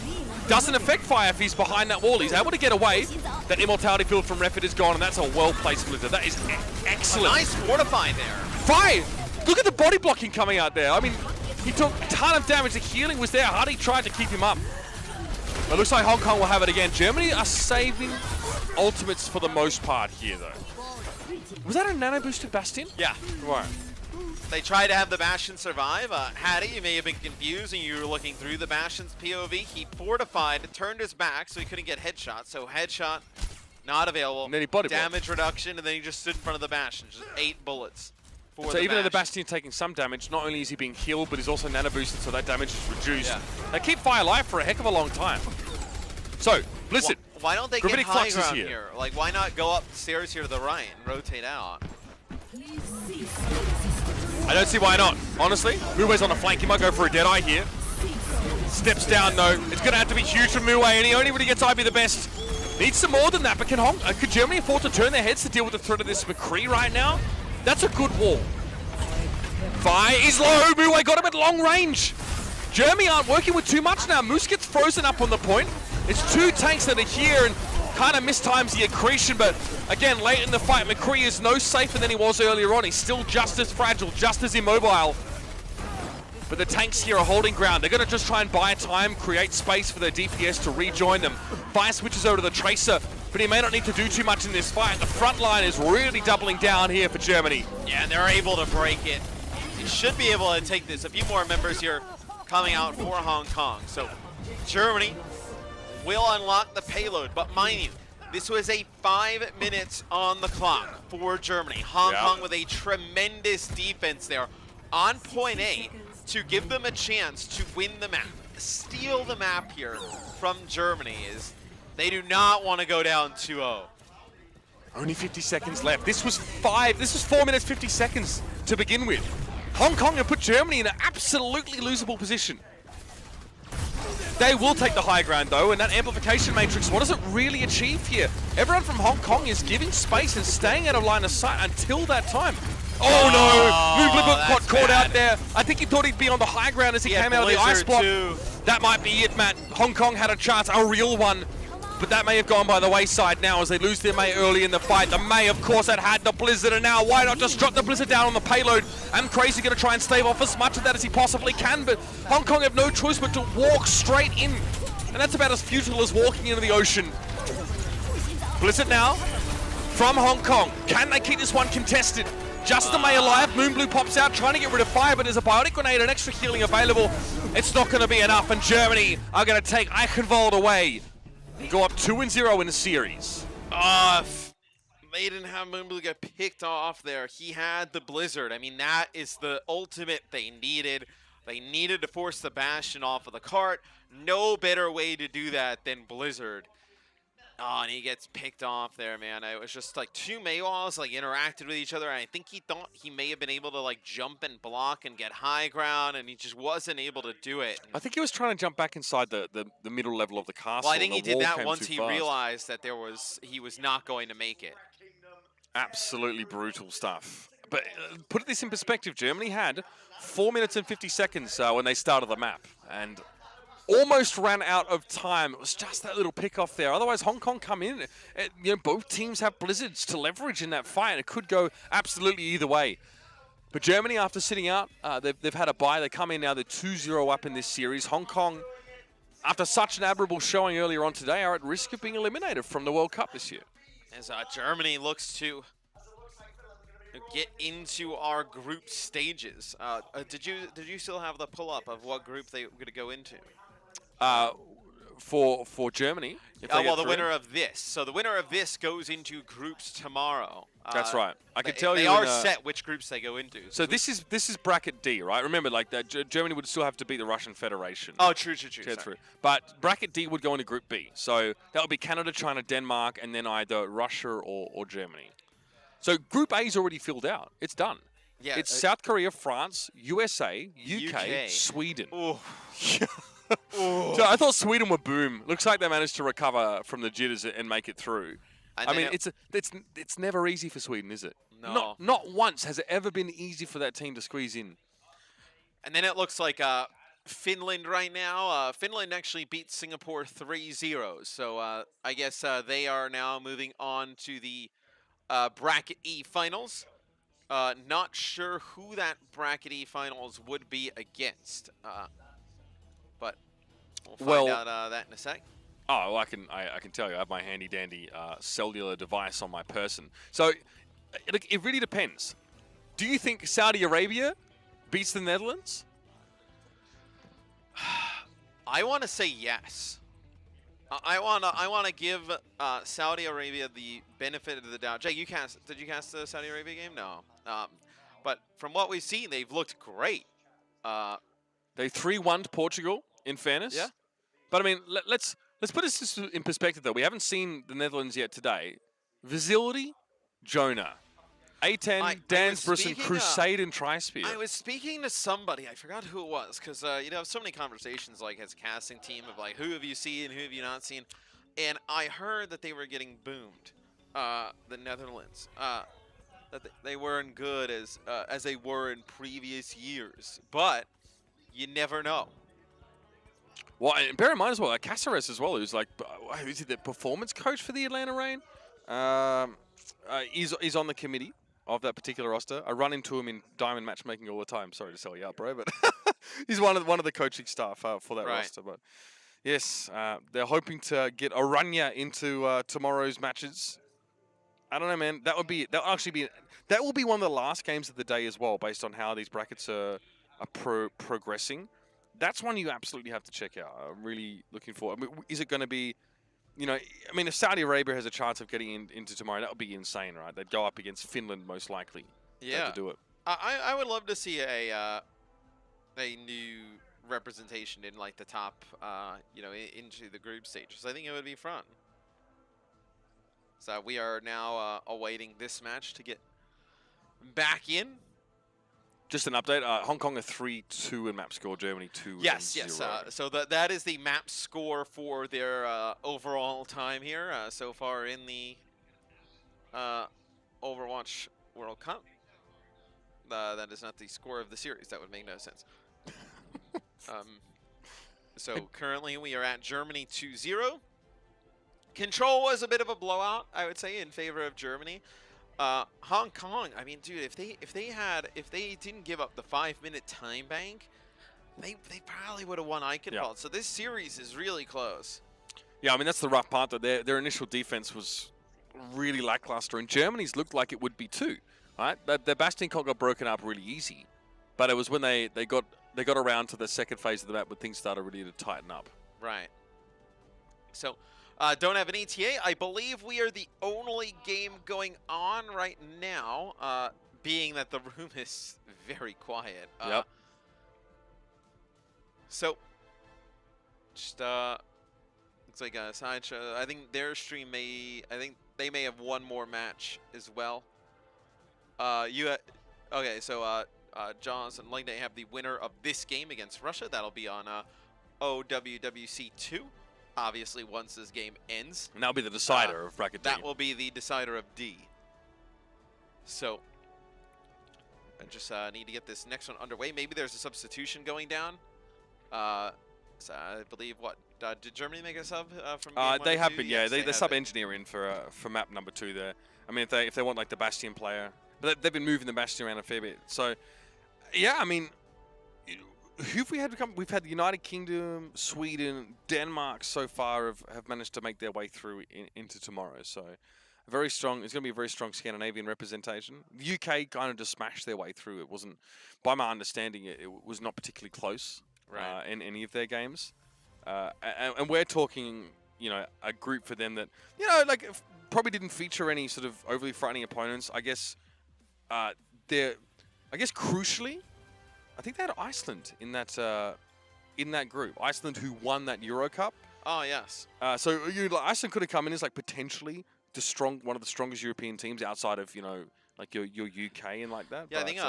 doesn't affect Fire if he's behind that wall. He's able to get away. That Immortality Field from Refit is gone, and that's a well-placed Blizzard. That is excellent. A nice fortify there. Fire! Look at the body blocking coming out there. I mean, he took a ton of damage. The healing was there. Hardy tried to keep him up. But it looks like Hong Kong will have it again. Germany are saving ultimates for the most part here, though. Was that a nano-boosted Bastion? Yeah. Right. They tried to have the Bastion survive. Hattie, you may have been confused and you were looking through the Bastion's POV. He fortified, turned his back so he couldn't get headshot. So headshot, not available. And then he body blocked. Damage reduction, and then he just stood in front of the Bastion. Just 8 bullets. So even though the Bastion's taking some damage, not only is he being healed, but he's also nano-boosted, so that damage is reduced. Yeah. They keep Fire alive for a heck of a long time. So, Blizzard. Why don't they Gravitic get high Flux is ground here. here? Like, why not go up the stairs here to the right and rotate out? I don't see why not, honestly. Muwei's on the flank. He might go for a Deadeye here. Steps down, though. It's going to have to be huge for Muwei, and he only really gets IB the best. Needs some more than that, but could Germany afford to turn their heads to deal with the threat of this McCree right now? That's a good wall. Fire is low. Muwei got him at long range. Germany aren't working with too much now. Moose gets frozen up on the point. It's 2 tanks that are here and kind of mistimes the accretion, but again, late in the fight, McCree is no safer than he was earlier on. He's still just as fragile, just as immobile. But the tanks here are holding ground. They're going to just try and buy time, create space for their DPS to rejoin them. Fire switches over to the Tracer, but he may not need to do too much in this fight. The front line is really doubling down here for Germany. Yeah, and they're able to break it. They should be able to take this. A few more members here coming out for Hong Kong. So Germany will unlock the payload, but mind you, this was a 5 minutes on the clock for Germany. Hong Kong with a tremendous defense there on point A to give them a chance to win the map. Steal the map here from Germany is they do not want to go down 2-0. Only 50 seconds left. This was 4 minutes, 50 seconds to begin with. Hong Kong have put Germany in an absolutely losable position. They will take the high ground, though, and that amplification matrix, what does it really achieve here? Everyone from Hong Kong is giving space and staying out of line of sight until that time. Oh no! Moonblue got caught out there. I think he thought he'd be on the high ground as he came out of the ice block. That might be it, Matt. Hong Kong had a chance, a real one. But that may have gone by the wayside now as they lose their Mei early in the fight. The Mei, of course, that had the Blizzard, and now why not just drop the Blizzard down on the payload? And Crazy going to try and stave off as much of that as he possibly can, but Hong Kong have no choice but to walk straight in. And that's about as futile as walking into the ocean. Blizzard now from Hong Kong. Can they keep this one contested? Just the Mei alive. Moonblue pops out, trying to get rid of Fire, but there's a biotic grenade and extra healing available. It's not going to be enough, and Germany are going to take Eichenwald away. And go up 2-0 in the series. They didn't have Moonblue get picked off there. He had the Blizzard. I mean, that is the ultimate they needed. They needed to force the Bastion off of the cart. No better way to do that than Blizzard. Oh, and he gets picked off there, man. It was just like 2 Maywalls like interacted with each other, and I think he thought he may have been able to like jump and block and get high ground, and he just wasn't able to do it. I think he was trying to jump back inside the middle level of the castle. Well, I think he did that once he realized that he was not going to make it. Absolutely brutal stuff. But put this in perspective, Germany had 4 minutes and 50 seconds when they started the map, and almost ran out of time. It was just that little pick off there. Otherwise, Hong Kong come in. You know, both teams have Blizzards to leverage in that fight. It could go absolutely either way. But Germany, after sitting out, they've had a bye. They come in now. They're 2-0 up in this series. Hong Kong, after such an admirable showing earlier on today, are at risk of being eliminated from the World Cup this year. As Germany looks to get into our group stages. Did you still have the pull-up of what group they were going to go into? for Germany. If they well, get the through. winner of this. So the winner of this goes into groups tomorrow. That's right. I can tell they you. are set which groups they go into. So this is bracket D, right? Remember, like that, Germany would still have to beat the Russian Federation. Oh, true. to get through. But bracket D would go into Group B. So that would be Canada, China, Denmark, and then either Russia or Germany. So Group A is already filled out. It's done. Yeah, It's South Korea, France, USA, UK. Sweden. Ooh. So I thought Sweden would boom. Looks like they managed to recover from the jitters and make it through. And I then mean, it's never easy for Sweden, is it? No. Not once has it ever been easy for that team to squeeze in. And then it looks like Finland right now. Finland actually beat Singapore 3-0. So I guess they are now moving on to the bracket E finals. Not sure who that bracket E finals would be against. But we'll find out that in a sec. Oh, well, I can tell you. I have my handy dandy cellular device on my person. So it really depends. Do you think Saudi Arabia beats the Netherlands? I want to say yes. I want to give Saudi Arabia the benefit of the doubt. Jay, did you cast the Saudi Arabia game? No. But from what we've seen, they've looked great. They 3-1'd Portugal, in fairness. Yeah. But I mean, let's put this in perspective, though. We haven't seen the Netherlands yet today. Vizility, Jonah. A10, Dansbrus, and Crusade and Trispear. I was speaking to somebody, I forgot who it was, because you know, so many conversations like as a casting team of like, who have you seen, who have you not seen, and I heard that they were getting boomed, the Netherlands, that they weren't good as they were in previous years, but you never know. Well, and bear in mind as well, Caceres as well, who's like, who's he, the performance coach for the Atlanta Reign? He's on the committee of that particular roster. I run into him in diamond matchmaking all the time. Sorry to sell you out, bro, but he's one of the coaching staff for that roster. But yes, they're hoping to get Aranya into tomorrow's matches. I don't know, man. That will be one of the last games of the day as well, based on how these brackets are progressing. That's one you absolutely have to check out. I'm really looking forward. I mean, is it going to be? You know, I mean, if Saudi Arabia has a chance of getting into tomorrow, that would be insane, right? They'd go up against Finland most likely. Yeah, to do it. I would love to see a new representation in like the top, you know, into the group stages. I think it would be fun. So we are now awaiting this match to get back in. Just an update. Hong Kong are 3-2 in map score. Germany 2-0. Yes. So that is the map score for their overall time here so far in the Overwatch World Cup. That is not the score of the series. That would make no sense. So currently we are at Germany 2-0. Control was a bit of a blowout, I would say, in favor of Germany. Hong Kong, I mean, dude, if they didn't give up the 5-minute time bank, they probably would have won Iconfeld. Yeah. So this series is really close. Yeah, I mean, that's the rough part, though. Their initial defense was really lackluster, and Germany's looked like it would be too, right? Their Bastion cult got broken up really easy, but it was when they got around to the second phase of the map when things started really to tighten up. Right. So, don't have an ETA. I believe we are the only game going on right now, being that the room is very quiet. Yep. So, just looks like a sideshow. I think their stream I think they may have one more match as well. Okay, so Johnson, like they have the winner of this game against Russia. That'll be on OWWC 2. Obviously, once this game ends. And that'll be the decider of bracket D. That will be the decider of D. So, I just need to get this next one underway. Maybe there's a substitution going down. So I believe, did Germany make a sub from game They 1 have to 2? been, yeah. Yes, They sub-engineer in for map number 2 there. I mean, if they want, like, the Bastion player. But they've been moving the Bastion around a fair bit. So, yeah, I mean, who have we had to come? We've had the United Kingdom, Sweden, Denmark so far have managed to make their way through into tomorrow. So very strong. It's going to be a very strong Scandinavian representation. The UK kind of just smashed their way through. It wasn't, by my understanding, it was not particularly close in any of their games. And we're talking, you know, a group for them that, you know, like probably didn't feature any sort of overly frightening opponents. I guess crucially, I think they had Iceland in that group. Iceland, who won that Euro Cup. Oh, yes. So Iceland could have come in as like potentially one of the strongest European teams outside of, you know, like your UK and like that. Yeah, but, I think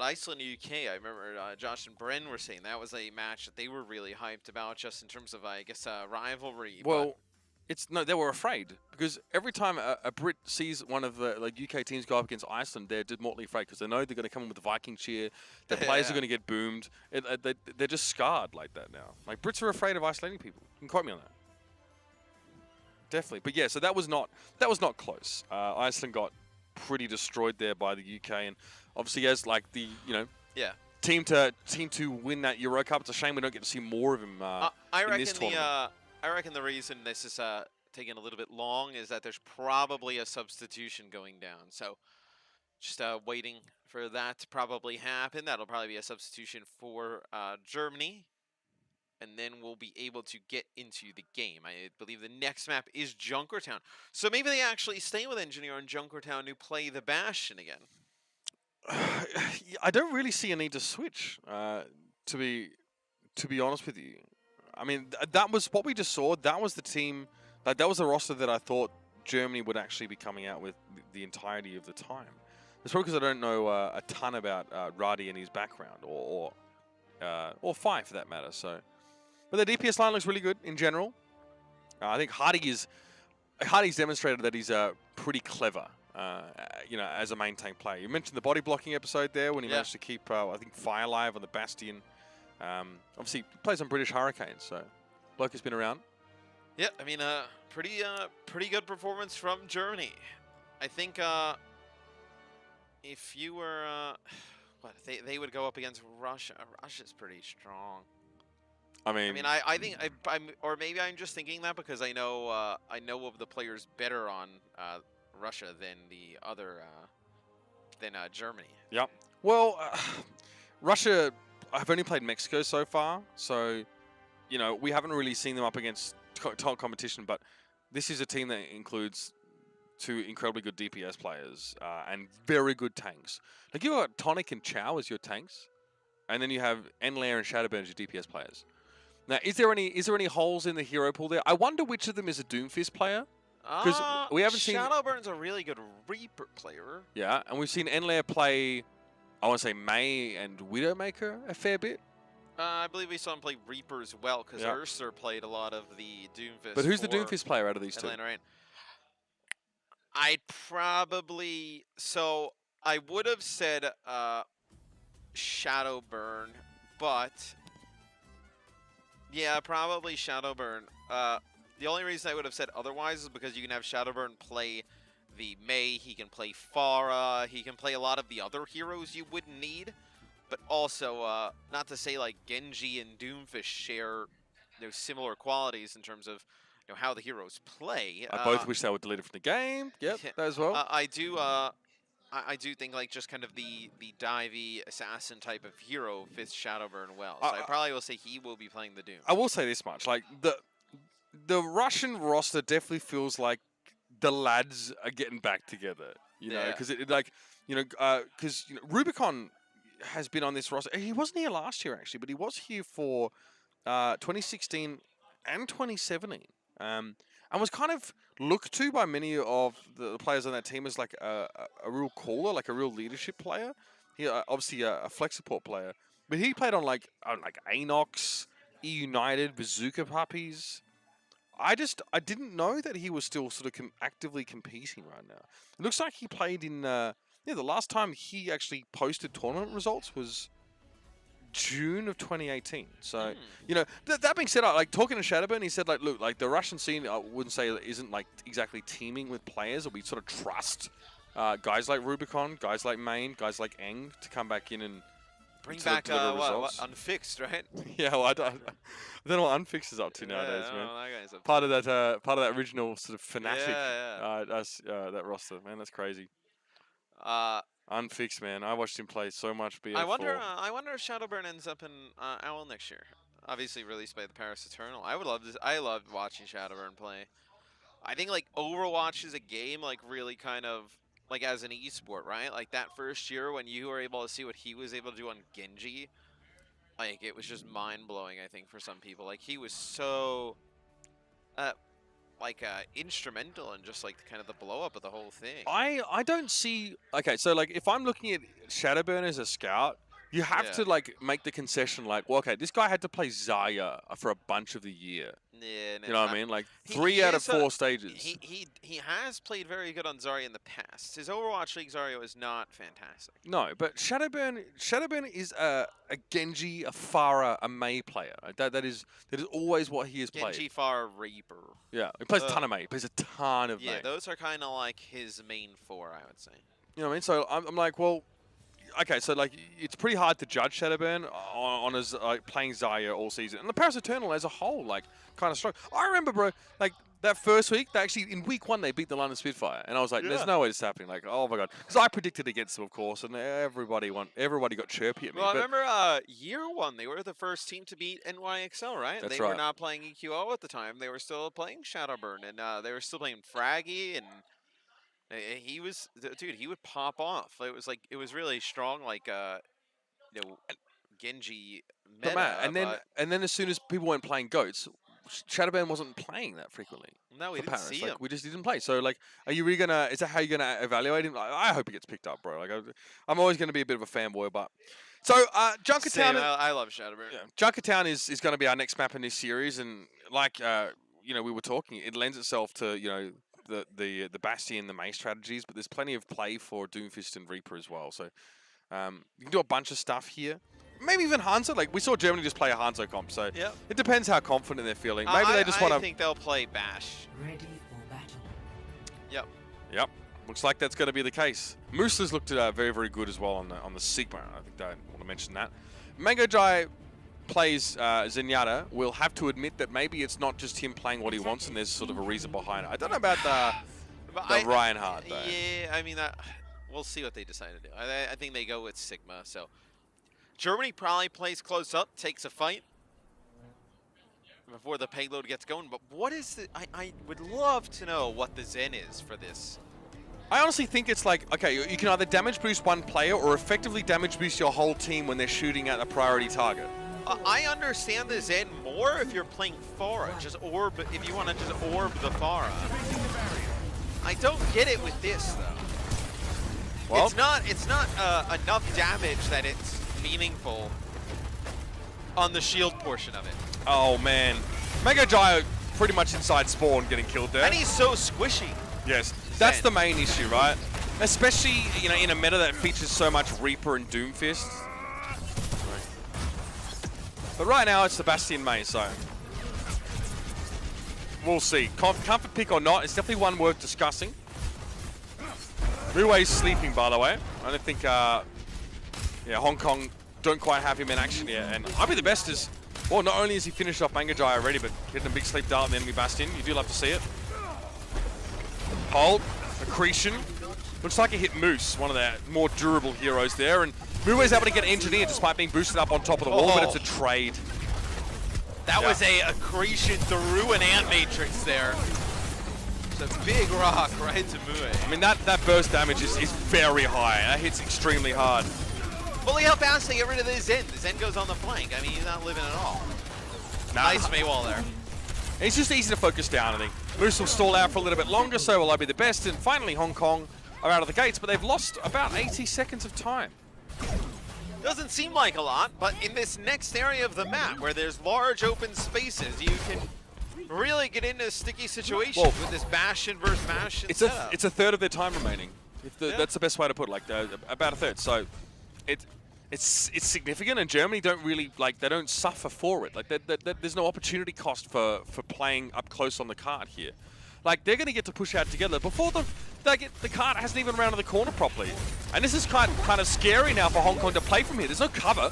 Iceland UK. I remember Josh and Bren were saying that was a match that they were really hyped about, just in terms of I guess rivalry. well, they were afraid because every time a Brit sees one of the like UK teams go up against Iceland, they're mortally afraid because they know they're going to come in with the Viking cheer. Their players are going to get boomed. They're just scarred like that now. Like Brits are afraid of Icelandic people. You can quote me on that. Definitely, but yeah. So that was not close. Iceland got pretty destroyed there by the UK, and obviously as like the team to win that Euro Cup. It's a shame we don't get to see more of him in this tournament. I reckon the reason this is taking a little bit long is that there's probably a substitution going down. So just waiting for that to probably happen. That'll probably be a substitution for Germany. And then we'll be able to get into the game. I believe the next map is Junkertown. So maybe they actually stay with Engineer on Junkertown to play the Bastion again. I don't really see a need to switch, to be honest with you. I mean, that was what we just saw. That was the team, like that was the roster that I thought Germany would actually be coming out with the entirety of the time. It's probably because I don't know a ton about Radi and his background, or Fi for that matter. So, but the DPS line looks really good in general. I think Hardy's demonstrated that he's pretty clever. You know, as a main tank player. You mentioned the body blocking episode there when he managed to keep, I think, Fire alive on the Bastion. Obviously, he plays on British Hurricanes, so bloke has been around. Yeah, I mean, pretty good performance from Germany. I think if you were, they would go up against Russia. Russia's pretty strong. I mean, I think or maybe I'm just thinking that because I know of the players better on Russia than the other than Germany. Yep. Well, Russia. I've only played Mexico so far, so you know we haven't really seen them up against top competition. But this is a team that includes two incredibly good DPS players and very good tanks. Like you got Tonic and Chow as your tanks, and then you have Enlair and Shadowburn as your DPS players. Now, is there any holes in the hero pool there? I wonder which of them is a Doomfist player. Because we haven't seen Shadowburn's a really good Reaper player. Yeah, and we've seen Enlair play, I want to say May and Widowmaker a fair bit. I believe we saw him play Reaper as well, because Ursa played a lot of the Doomfist. But who's the Doomfist player out of these two? Atlanta, right? I'd probably... So, I would have said Shadowburn, but... Yeah, probably Shadowburn. The only reason I would have said otherwise is because you can have Shadowburn play the Mei, he can play Pharah, he can play a lot of the other heroes you wouldn't need. But also, not to say like Genji and Doomfist share similar qualities in terms of how the heroes play. I both wish they were deleted from the game. Yep, that as well. I do think like just kind of the divey assassin type of hero fits Shadowburn well. So I probably will say he will be playing the Doom. I will say this much: like the Russian roster definitely feels like the lads are getting back together. You know, because because Rubicon has been on this roster. He wasn't here last year actually, but he was here for 2016 and 2017. And was kind of looked to by many of the players on that team as like a real caller, like a real leadership player. He obviously a flex support player, but he played on like Anox, E United, Bazooka Puppies. I didn't know that he was still sort of actively competing right now. It looks like he played in the last time he actually posted tournament results was June of 2018. So, that being said, like talking to Shadowburn, he said like, look, like the Russian scene, I wouldn't say isn't like exactly teeming with players, or we sort of trust guys like Rubicon, guys like Main, guys like Eng to come back in and bring back what, Unfixed, right? Yeah, well, I don't know what Unfixed is up to nowadays, man. That guy's up part of that original sort of fanatic, that roster, man. That's crazy. Unfixed, man. I watched him play so much BF4. I wonder if Shadowburn ends up in Owl next year. obviously released by the Paris Eternal. I would love this. I loved watching Shadowburn play. I think like Overwatch is a game like really kind of like as an esport, right? Like that first year when you were able to see what he was able to do on Genji, like it was just mind blowing. I think for some people, like he was so instrumental in just like kind of the blow up of the whole thing. I don't see. Okay, so like if I'm looking at Shadowburn as a scout, you have to like make the concession like, well, okay, this guy had to play Zarya for a bunch of the year. Yeah, no, You know what I mean? Like he 3 out of is 4 stages. He has played very good on Zarya in the past. His Overwatch League Zarya is not fantastic. No, but Shadowburn is a Genji, a Pharah, a Mei player. That is always what he has played. Genji, Pharah, Reaper. Yeah, he plays a ton of Mei. He plays a ton of Mei. Yeah, those are kind of like his main 4, I would say. You know what I mean? So I'm like, well, okay, so like it's pretty hard to judge Shadowburn on his playing Zarya all season, and the Paris Eternal as a whole, like kind of strong. I remember, bro, like that first week, they actually in week 1 they beat the London Spitfire, and I was like, there's no way this is happening. Like, oh my god, because I predicted against them, of course, and everybody got chirpy at me. Well, I remember year 1 they were the first team to beat NYXL, right? That's they right. were not playing EQO at the time. They were still playing Shadowburn, and they were still playing Fraggy, and he was, dude, he would pop off. It was really strong, like you know, Genji meta. And then as soon as people weren't playing goats, Shadowburn wasn't playing that frequently. No, we for didn't Paris. see like, him. we just didn't play. So like, are you really gonna? Is that how you're gonna evaluate him? Like, I hope he gets picked up, bro. Like, I'm always gonna be a bit of a fanboy, but so Junkertown. I love Shadowburn. Yeah, Junkertown is going to be our next map in this series, and like you know, we were talking, it lends itself to, you know, the Bastion, the Mei strategies, but there's plenty of play for Doomfist and Reaper as well. So you can do a bunch of stuff here. Maybe even Hanzo. Like we saw Germany just play a Hanzo comp, so it depends how confident they're feeling. Maybe they just want to. I think they'll play Bash. Ready for battle. Yep. Yep. Looks like that's going to be the case. Moosla's looked very, very good as well on the Sigma. I think I want to mention that. Mango Jai plays Zenyatta. We'll have to admit that maybe it's not just him playing what he wants, and there's sort of a reason behind it. I don't know about the Reinhardt though. Yeah, I mean, we'll see what they decide to do. I think they go with Sigma. So Germany probably plays close up, takes a fight before the payload gets going. But what is the? I would love to know what the Zen is for this. I honestly think it's like, okay, you can either damage boost one player or effectively damage boost your whole team when they're shooting at a priority target. I understand the Zen more if you're playing Pharah. Just orb, if you want to just orb the Pharah. I don't get it with this though. Well, it's not enough damage that it's meaningful on the shield portion of it. Oh man, Mango Jai pretty much inside spawn getting killed there. And he's so squishy. Yes. That's the main issue, right? Especially, you know, in a meta that features so much Reaper and Doomfist. But right now, it's the Bastion Mei, so we'll see. Comfort pick or not, it's definitely one worth discussing. Rui's sleeping, by the way. I don't think, yeah, Hong Kong don't quite have him in action yet. And I'll be the best is, well, not only has he finished off Mango Jai already, but getting a big sleep dart on the enemy Bastion. You do love to see it. Hold, accretion. Looks like it hit Moose, one of the more durable heroes there. And Rui's able to get engineered despite being boosted up on top of the wall, but it's a trade. That was a accretion through an ant matrix there. It's a big rock right to Mue. I mean, that burst damage is very high. That hits extremely hard. Well, look how fast they get rid of the Zen. The Zen goes on the flank. I mean, he's not living at all. Nice Mei wall there. It's just easy to focus down, I think. Moose will stall out for a little bit longer, so will I be the best. And finally, Hong Kong are out of the gates, but they've lost about 80 seconds of time. Doesn't seem like a lot, but in this next area of the map, where there's large open spaces, you can really get into sticky situations with this Bastion versus Bastion setup. It's a third of their time remaining. That's the best way to put it, like about a third. So it's significant, and Germany don't really, like, they don't suffer for it. Like, there's no opportunity cost for playing up close on the card here. Like, they're going to get to push out together before the card hasn't even rounded the corner properly. And this is kind of scary now for Hong Kong to play from here. There's no cover.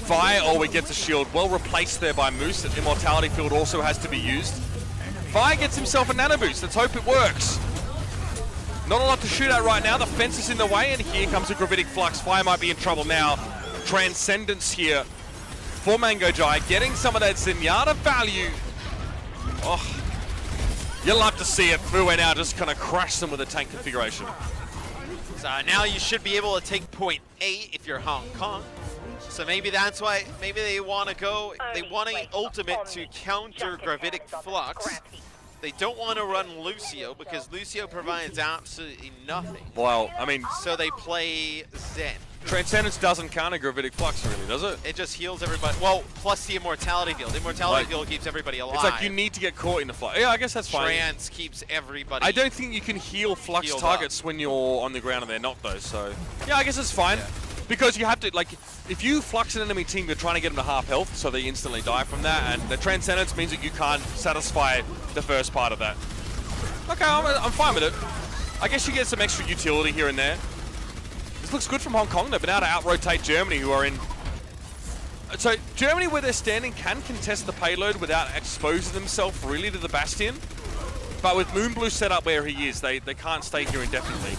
Vi gets a shield, well replaced there by Moose. That Immortality Field also has to be used. Vi gets himself a nano boost. Let's hope it works. Not a lot to shoot at right now. The fence is in the way, and here comes a Gravitic Flux. Fire might be in trouble now. Transcendence here for Mango Jai, getting some of that Zenyatta value. Oh, you'll love to see it. Mue now just kind of crush them with a tank configuration. So now you should be able to take point A if you're Hong Kong. So maybe that's why, maybe they want to go, they want an ultimate to counter Gravitic Flux. They don't want to run Lucio because Lucio provides absolutely nothing. Well, I mean, so they play Zen. Transcendence doesn't counter Gravitic Flux, really, does it? It just heals everybody. Well, plus the Immortality Field. The Immortality Field keeps everybody alive. It's like you need to get caught in the Flux. Yeah, I guess that's fine. Trance keeps everybody. I don't think you can heal Flux targets when you're on the ground and they're not, though. So, yeah, I guess it's fine. Yeah. Because you have to, like, if you Flux an enemy team, you're trying to get them to half health, so they instantly die from that. And the Transcendence means that you can't satisfy the first part of that. Okay, I'm fine with it. I guess you get some extra utility here and there. This looks good from Hong Kong. They've been able to out-rotate Germany, who are in... So, Germany, where they're standing, can contest the payload without exposing themselves really to the Bastion. But with Moonblue set up where he is, they can't stay here indefinitely.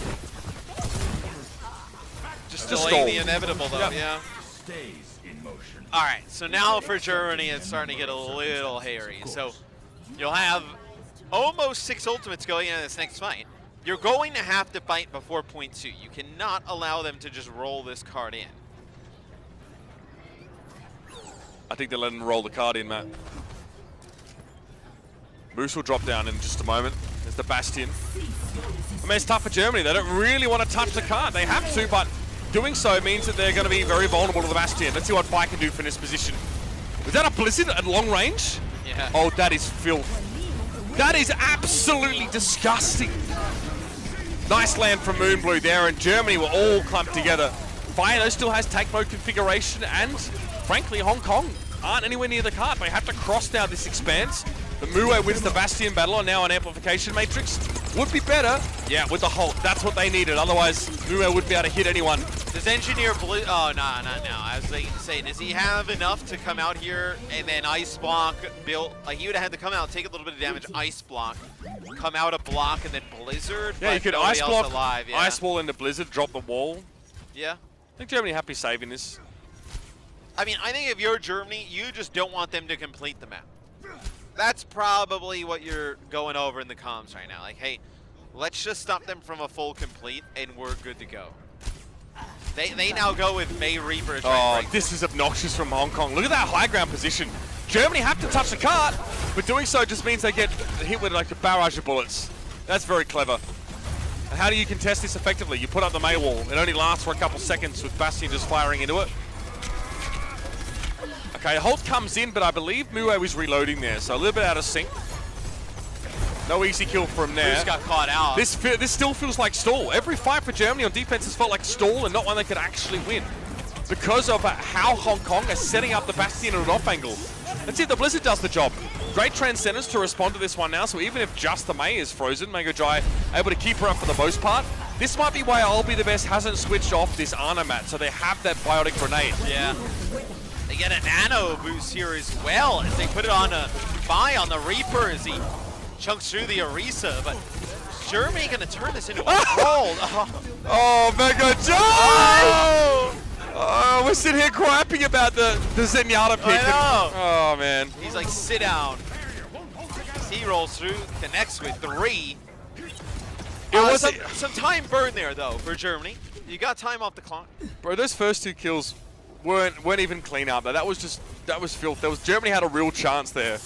Just delaying the inevitable, though, yeah. Stays in motion. All right, so now for Germany, it's starting to get a little hairy. So you'll have almost 6 ultimates going into this next fight. You're going to have to fight before point 2. You cannot allow them to just roll this card in. I think they're letting them roll the card in, Matt. Moose will drop down in just a moment. There's the Bastion. I mean, it's tough for Germany. They don't really want to touch the card. They have to, but doing so means that they're going to be very vulnerable to the Bastion. Let's see what Fire can do from this position. Is that a Blizzard at long range? Yeah. Oh, that is filth. That is absolutely disgusting. Nice land from Moonblue there, and Germany were all clumped together. Fire still has tank mode configuration, and frankly, Hong Kong aren't anywhere near the card. They have to cross now this expanse. The Mue wins the Bastion battle, and now an Amplification Matrix would be better. Yeah, with the Hulk, that's what they needed. Otherwise, Mue wouldn't be able to hit anyone. Does Engineer Blue... Oh, no, not now. I was saying, does he have enough to come out here and then Ice Block build... Like, he would have had to come out, take a little bit of damage, Ice Block, come out a block, and then Blizzard? Yeah, you could Ice Block, alive, yeah. Ice Wall into Blizzard, drop the wall. Yeah. I think Germany happy saving this. I mean, I think if you're Germany, you just don't want them to complete the map. That's probably what you're going over in the comms right now. Like, hey, let's just stop them from a full complete, and we're good to go. They now go with May Reaper. Oh, this is obnoxious from Hong Kong. Look at that high ground position. Germany have to touch the cart, but doing so just means they get hit with like a barrage of bullets. That's very clever. And how do you contest this effectively? You put up the May wall. It only lasts for a couple seconds with Bastion just firing into it. Okay, Holt comes in, but I believe Mue is reloading there, so a little bit out of sync. No easy kill from there. Bruce got caught out. This still feels like stall. Every fight for Germany on defense has felt like stall and not one they could actually win. Because of how Hong Kong is setting up the Bastion at an off angle. Let's see if the Blizzard does the job. Great Transcendence to respond to this one now, so even if just the May is frozen, Mango Jai able to keep her up for the most part. This might be why I'll Be The Best hasn't switched off this Ana mat, so they have that Biotic Grenade. Yeah. They get a nano boost here as well as they put it on a buy on the Reaper as he chunks through the Orisa, but Germany gonna turn this into a roll. Oh, Mango Jai! Oh, we're sitting here crapping about the Zenyatta pick. I know. Oh, man. He's like, sit down. He rolls through, connects with 3. It was some time burn there, though, for Germany. You got time off the clock. Bro, those first 2 kills weren't even clean up. That was filth. Germany had a real chance there.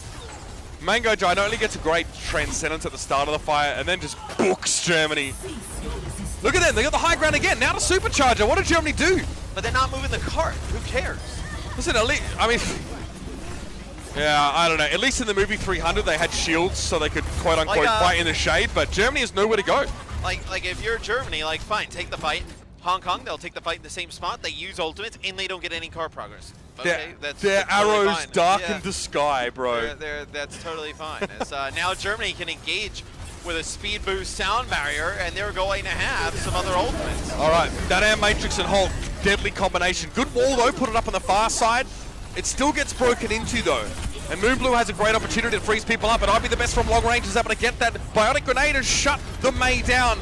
Mango Jai not only gets a great Transcendence at the start of the fire, and then just books Germany. Look at them, they got the high ground again. Now the Supercharger, what did Germany do? But they're not moving the cart, who cares? Listen, at least, I mean, yeah, I don't know. At least in the movie 300, they had shields so they could quote unquote fight in the shade, but Germany has nowhere to go. Like if you're Germany, like fine, take the fight. Hong Kong, they'll take the fight in the same spot. They use ultimates, and they don't get any car progress. Okay, that's their totally arrows fine. darken the sky, bro. That's totally fine. As, now Germany can engage with a speed boost sound barrier, and they're going to have some other ultimates. All right, that Air Matrix and Hulk, deadly combination. Good wall, though, put it up on the far side. It still gets broken into, though. And Moonblue has a great opportunity to freeze people up, and I'll Be The Best from long range is able to get that Biotic Grenade and shut the May down.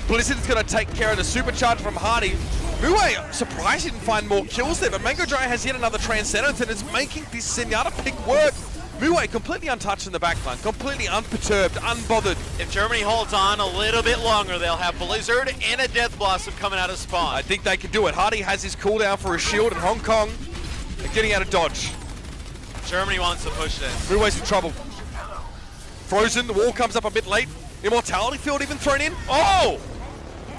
Blizzard's going to take care of the Supercharge from Hardy. Muay, surprised he didn't find more kills there, but Mango Giant has yet another Transcendence and is making this Zenyatta pick work. Muay completely untouched in the backline, completely unperturbed, unbothered. If Germany holds on a little bit longer, they'll have Blizzard and a Death Blossom coming out of spawn. I think they can do it. Hardy has his cooldown for a shield, and Hong Kong are getting out of dodge. Germany wants to push this. Muay's in trouble. Frozen, the wall comes up a bit late. Immortality field even thrown in. Oh!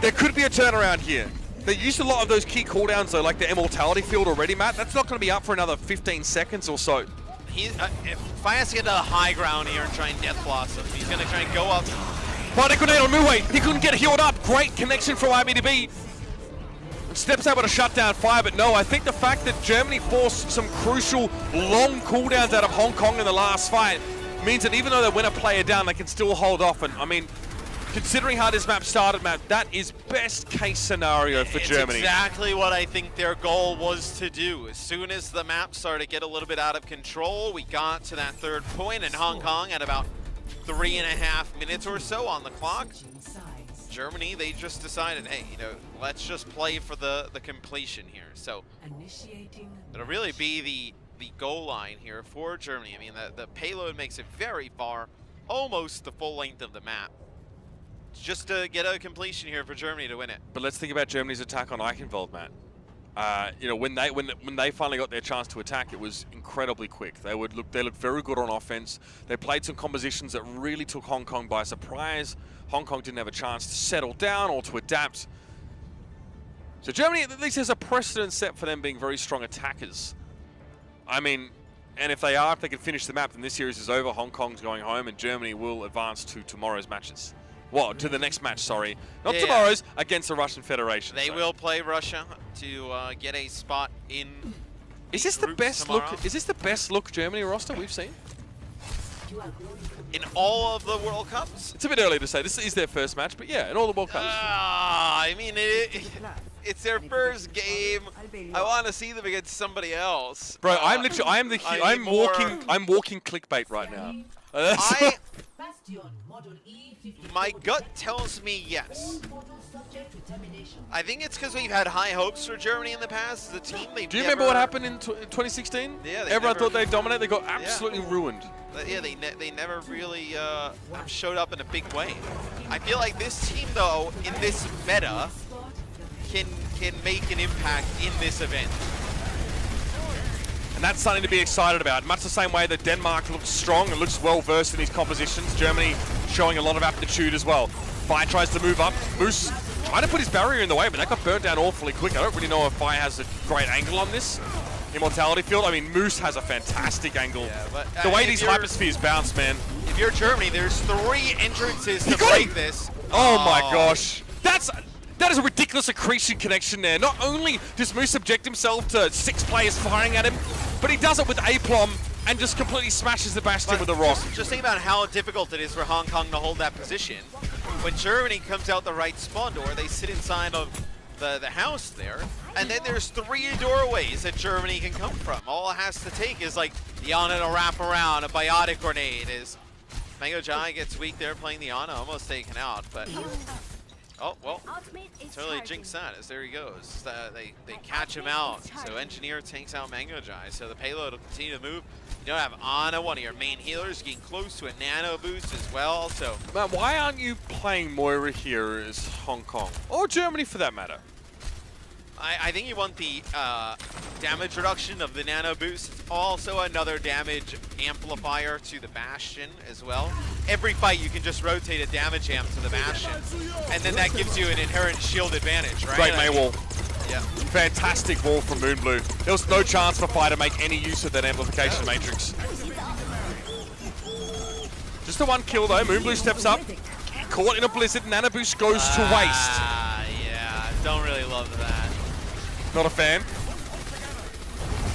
There could be a turnaround here. They used a lot of those key cooldowns though, like the Immortality field already, Matt. That's not going to be up for another 15 seconds or so. If I has to get to the high ground here and try and Death Blossom, he's going to try and go up. Fire grenade on Muay. He couldn't get healed up. Great connection from IBDB. Steps able to shut down fire, but no, I think the fact that Germany forced some crucial long cooldowns out of Hong Kong in the last fight means that even though they win a player down, they can still hold off. And I mean, considering how this map started, Matt, that is best case scenario for Germany. It's exactly what I think their goal was to do. As soon as the map started to get a little bit out of control, we got to that third point, and Hong Kong at about 3.5 minutes or so on the clock. Germany, they just decided, hey, you know, let's just play for the completion here. So it'll really be the goal line here for Germany. I mean, the payload makes it very far, almost the full length of the map, just to get a completion here for Germany to win it. But let's think about Germany's attack on Eichenwald, Matt. You know, when they finally got their chance to attack, it was incredibly quick. They looked very good on offense. They played some compositions that really took Hong Kong by surprise. Hong Kong didn't have a chance to settle down or to adapt. So Germany, at least there's a precedent set for them being very strong attackers. I mean, and if they can finish the map, then this series is over. Hong Kong's going home, and Germany will advance to tomorrow's matches. Well, to the next match, sorry. Not tomorrow's, against the Russian Federation. They will play Russia to get a spot in. Is this the best tomorrow. look? Is this the best look Germany roster we've seen? In all of the World Cups? It's a bit early to say. This is their first match, but yeah, in all the World Cups. I mean, it's their first game. I want to see them against somebody else. Bro, I'm walking clickbait right now. My gut tells me yes. I think it's because we've had high hopes for Germany in the past. The team, Do you remember what happened in 2016? Yeah, everyone thought they'd dominate. They got absolutely ruined. Yeah, they never really showed up in a big way. I feel like this team, though, in this meta, can make an impact in this event. And that's something to be excited about. Much the same way that Denmark looks strong and looks well versed in these compositions, Germany showing a lot of aptitude as well. Fire tries to move up. Moose trying to put his barrier in the way, but that got burnt down awfully quick. I don't really know if Fire has a great angle on this. Immortality field, I mean, Moose has a fantastic angle. Yeah, but, the way these hyperspheres bounce, man. If you're Germany, there's 3 entrances to break this. Oh my gosh. That is a ridiculous accretion connection there. Not only does Moose subject himself to 6 players firing at him, but he does it with Aplom and just completely smashes the Bastion with a rock. Just think about how difficult it is for Hong Kong to hold that position. When Germany comes out the right spawn door, they sit inside of the house there, and then there's 3 doorways that Germany can come from. All it has to take is like the Ana to wrap around, a biotic grenade. Is Mango Giant gets weak there playing the Ana, almost taken out, but oh well, totally jinxed that as there he goes. They catch him out, so Engineer takes out Mango Giant, so the payload will continue to move. You don't have Ana, one of your main healers, getting close to a nano boost as well, so. Man, why aren't you playing Moira here as Hong Kong? Or Germany for that matter? I think you want the damage reduction of the nano boost. It's also another damage amplifier to the Bastion as well. Every fight you can just rotate a damage amp to the Bastion, and then that gives you an inherent shield advantage, right? Great May wall. Yeah. Fantastic wall from Moonblue. There was no chance for Fire to make any use of that amplification matrix. Just the 1 kill though. Moonblue steps up. Caught in a blizzard. Nano boost goes to waste. Yeah, don't really love that. Not a fan.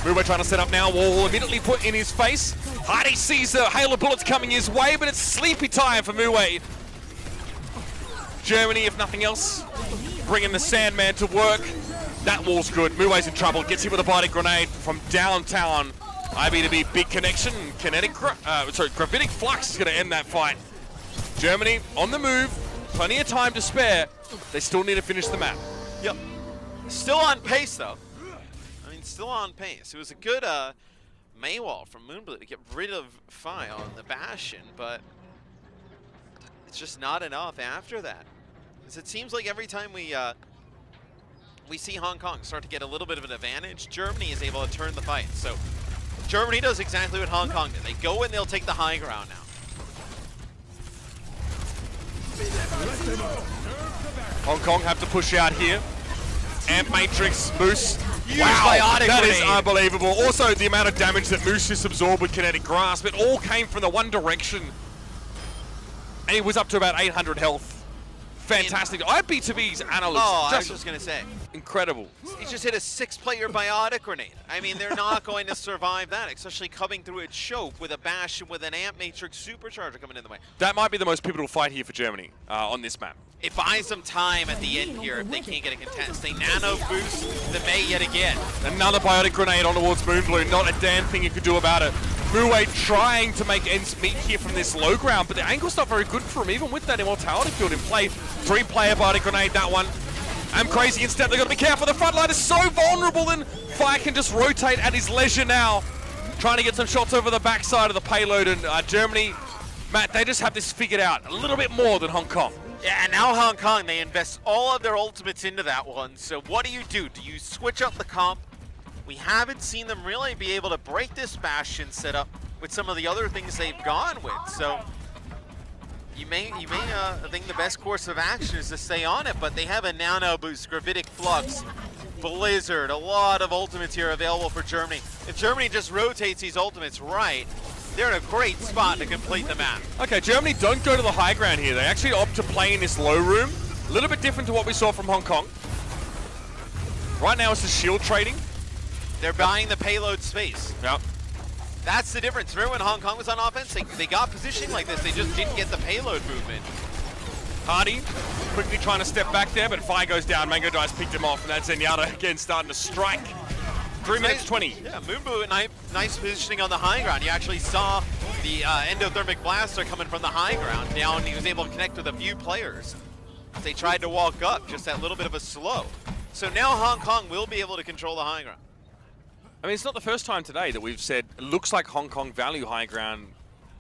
Muay trying to set up now. Wall immediately put in his face. Hardy sees the hail of bullets coming his way, but it's sleepy time for Muay. Germany, if nothing else, bringing the Sandman to work. That wall's good. Muay's in trouble. Gets hit with a biotic grenade from downtown. IB2B, big connection. Gravitic Flux is going to end that fight. Germany on the move. Plenty of time to spare. They still need to finish the map. Yep. Still on pace, though. I mean, still on pace. It was a good Maywall from Moonblue to get rid of Fi on the Bastion, but it's just not enough after that. Because it seems like every time we see Hong Kong start to get a little bit of an advantage, Germany is able to turn the fight. So Germany does exactly what Hong Kong did. They go and they'll take the high ground now. Hong Kong have to push out here. Amp Matrix, Moose. Huge Wow, biotic that is grenade. unbelievable. Also, the amount of damage that Moose just absorbed with Kinetic Grasp, it all came from the one direction. And he was up to about 800 health. Fantastic. IB2B's analyst, Oh, I was just just going to say. incredible. He just hit a 6-player biotic grenade. I mean, they're not going to survive that, especially coming through a choke with a Bastion with an Amp Matrix Supercharger coming in the way. That might be the most pivotal fight here for Germany on this map. It buys them time at the end here if they can't get a contest. They nano boost the Mei yet again. Another biotic grenade on towards Moonblue. Not a damn thing you could do about it. Muwei trying to make ends meet here from this low ground, but the angle's not very good for him, even with that immortality field in play. 3-player biotic grenade, that one. I'm crazy instead. They've got to be careful. The front line is so vulnerable, and Fire can just rotate at his leisure now. Trying to get some shots over the backside of the payload, and Germany, Matt, they just have this figured out a little bit more than Hong Kong. Yeah, and now Hong Kong, they invest all of their ultimates into that one. So what do? Do you switch up the comp? We haven't seen them really be able to break this Bastion setup with some of the other things they've gone with. So you may think the best course of action is to stay on it, but they have a nano boost, gravitic flux, blizzard, a lot of ultimates here available for Germany. If Germany just rotates these ultimates right, they're in a great spot to complete the map. Okay, Germany don't go to the high ground here. They actually opt to play in this low room. A little bit different to what we saw from Hong Kong. Right now it's the shield trading. They're buying the payload space. Yep. That's the difference. Remember when Hong Kong was on offense? They got positioning like this. They just didn't get the payload movement. Hardy quickly trying to step back there, but Fire goes down. Mango Dice picked him off, and that's Zenyatta again starting to strike. 3 minutes 20. Yeah, Moonblue, nice positioning on the high ground. You actually saw the endothermic blaster coming from the high ground down. He was able to connect with a few players. They tried to walk up, just that little bit of a slow. So now Hong Kong will be able to control the high ground. I mean, it's not the first time today that we've said it looks like Hong Kong value high ground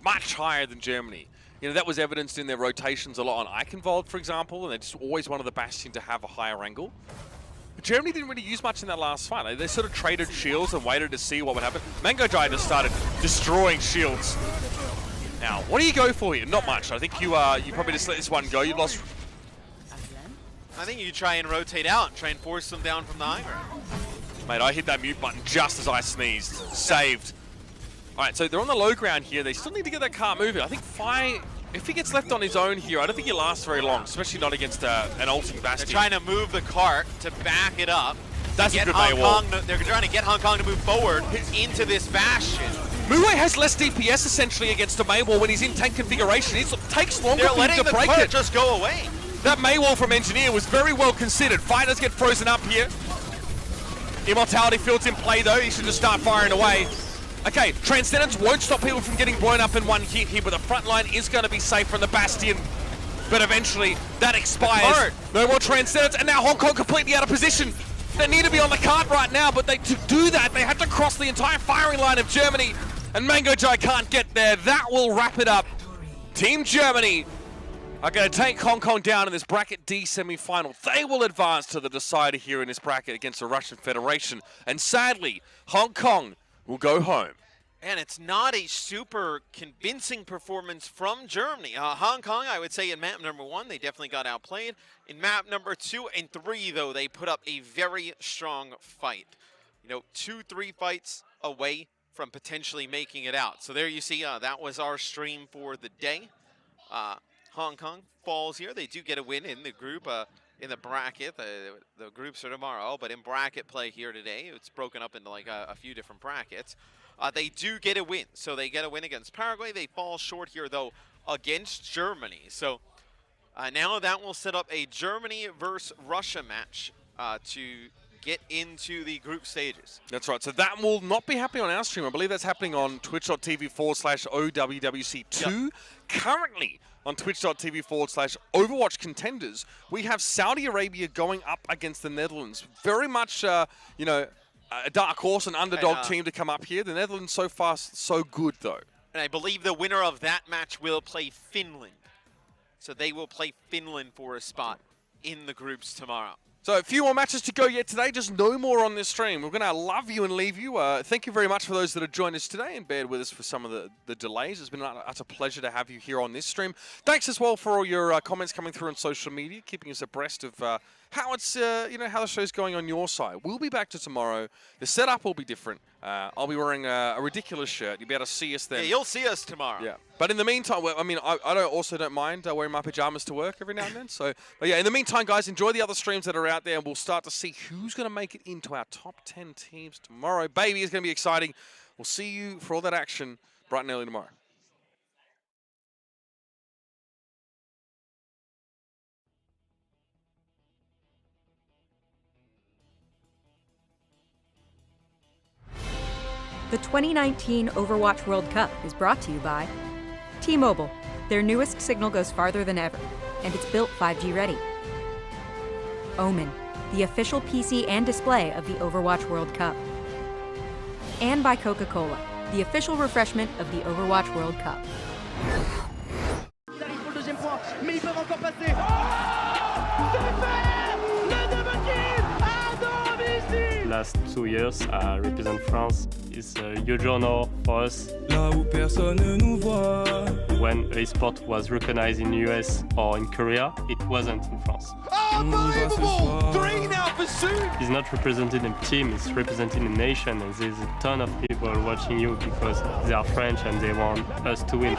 much higher than Germany. You know, that was evidenced in their rotations a lot on Eichenwald, for example, and they just always wanted the Bastion to have a higher angle. But Germany didn't really use much in that last fight. They sort of traded shields and waited to see what would happen. Mango Jai just started destroying shields. Now, what do you go for here? Not much. I think you probably just let this one go. You lost. I think you try and rotate out and try and force them down from the high ground. Mate, I hit that mute button just as I sneezed. Saved. All right, so they're on the low ground here. They still need to get that cart moving. I think Fai, if he gets left on his own here, I don't think he lasts very long, especially not against an ulting Bastion. They're trying to move the cart to back it up. That's a good Hong Maywall. Kong, they're trying to get Hong Kong to move forward into this Bastion. Muwei has less DPS essentially against a Maywall when he's in tank configuration. It takes longer They're for him letting to the break cart it. just go away. That Maywall from Engineer was very well considered. Fighters get frozen up here. Immortality field's in play though. He should just start firing away. Okay, Transcendence won't stop people from getting blown up in one hit here, but the front line is going to be safe from the Bastion. But eventually, that expires. No more Transcendence, and now Hong Kong completely out of position. They need to be on the cart right now, but to do that, they have to cross the entire firing line of Germany, and Mango Jai can't get there. That will wrap it up. Team Germany are going to take Hong Kong down in this Bracket D semi-final. They will advance to the decider here in this bracket against the Russian Federation, and sadly, Hong Kong will go home. And it's not a super convincing performance from Germany. Hong Kong, I would say in map number 1, they definitely got outplayed. In map number 2 and 3, though, they put up a very strong fight. You know, 2-3 fights away from potentially making it out. So there you see, that was our stream for the day. Hong Kong falls here. They do get a win in the group, in the bracket. The groups are tomorrow, but in bracket play here today, it's broken up into like a few different brackets. They do get a win. So they get a win against Paraguay. They fall short here, though, against Germany. So now that will set up a Germany versus Russia match to get into the group stages. That's right. So that will not be happening on our stream. I believe that's happening on twitch.tv/OWWC2. Yep. Currently, on twitch.tv/Overwatch Contenders, we have Saudi Arabia going up against the Netherlands. Very much, you know, a dark horse, an underdog team to come up here. The Netherlands so far so good, though. And I believe the winner of that match will play Finland. So they will play Finland for a spot in the groups tomorrow. So a few more matches to go yet today, just no more on this stream. We're going to love you and leave you. Thank you very much for those that have joined us today and bared with us for some of the delays. It's been an utter pleasure to have you here on this stream. Thanks as well for all your comments coming through on social media, keeping us abreast of how it's, you know, how the show's going on your side. We'll be back to tomorrow. The setup will be different. I'll be wearing a ridiculous shirt. You'll be able to see us then. Yeah, you'll see us tomorrow. Yeah. But in the meantime, I mean, I also don't mind wearing my pajamas to work every now and then. So, but yeah, in the meantime, guys, enjoy the other streams that are out there, and we'll start to see who's going to make it into our top 10 teams tomorrow. Baby, it's going to be exciting. We'll see you for all that action bright and early tomorrow. The 2019 Overwatch World Cup is brought to you by T-Mobile. Their newest signal goes farther than ever, and it's built 5G ready. Omen, the official PC and display of the Overwatch World Cup. And by Coca-Cola, the official refreshment of the Overwatch World Cup. Ils arrivent pour le deuxième point, mais ils peuvent encore passer. Oh, c'est fait! Le double kill à domicile! Last 2 years, represent France is a huge honor for us. Là où personne ne nous voit. When esport was recognized in US or in Korea, it wasn't in France. Unbelievable! 3 now for Sue! It's not representing a team, it's representing a nation, and there's a ton of people watching you because they are French and they want us to win.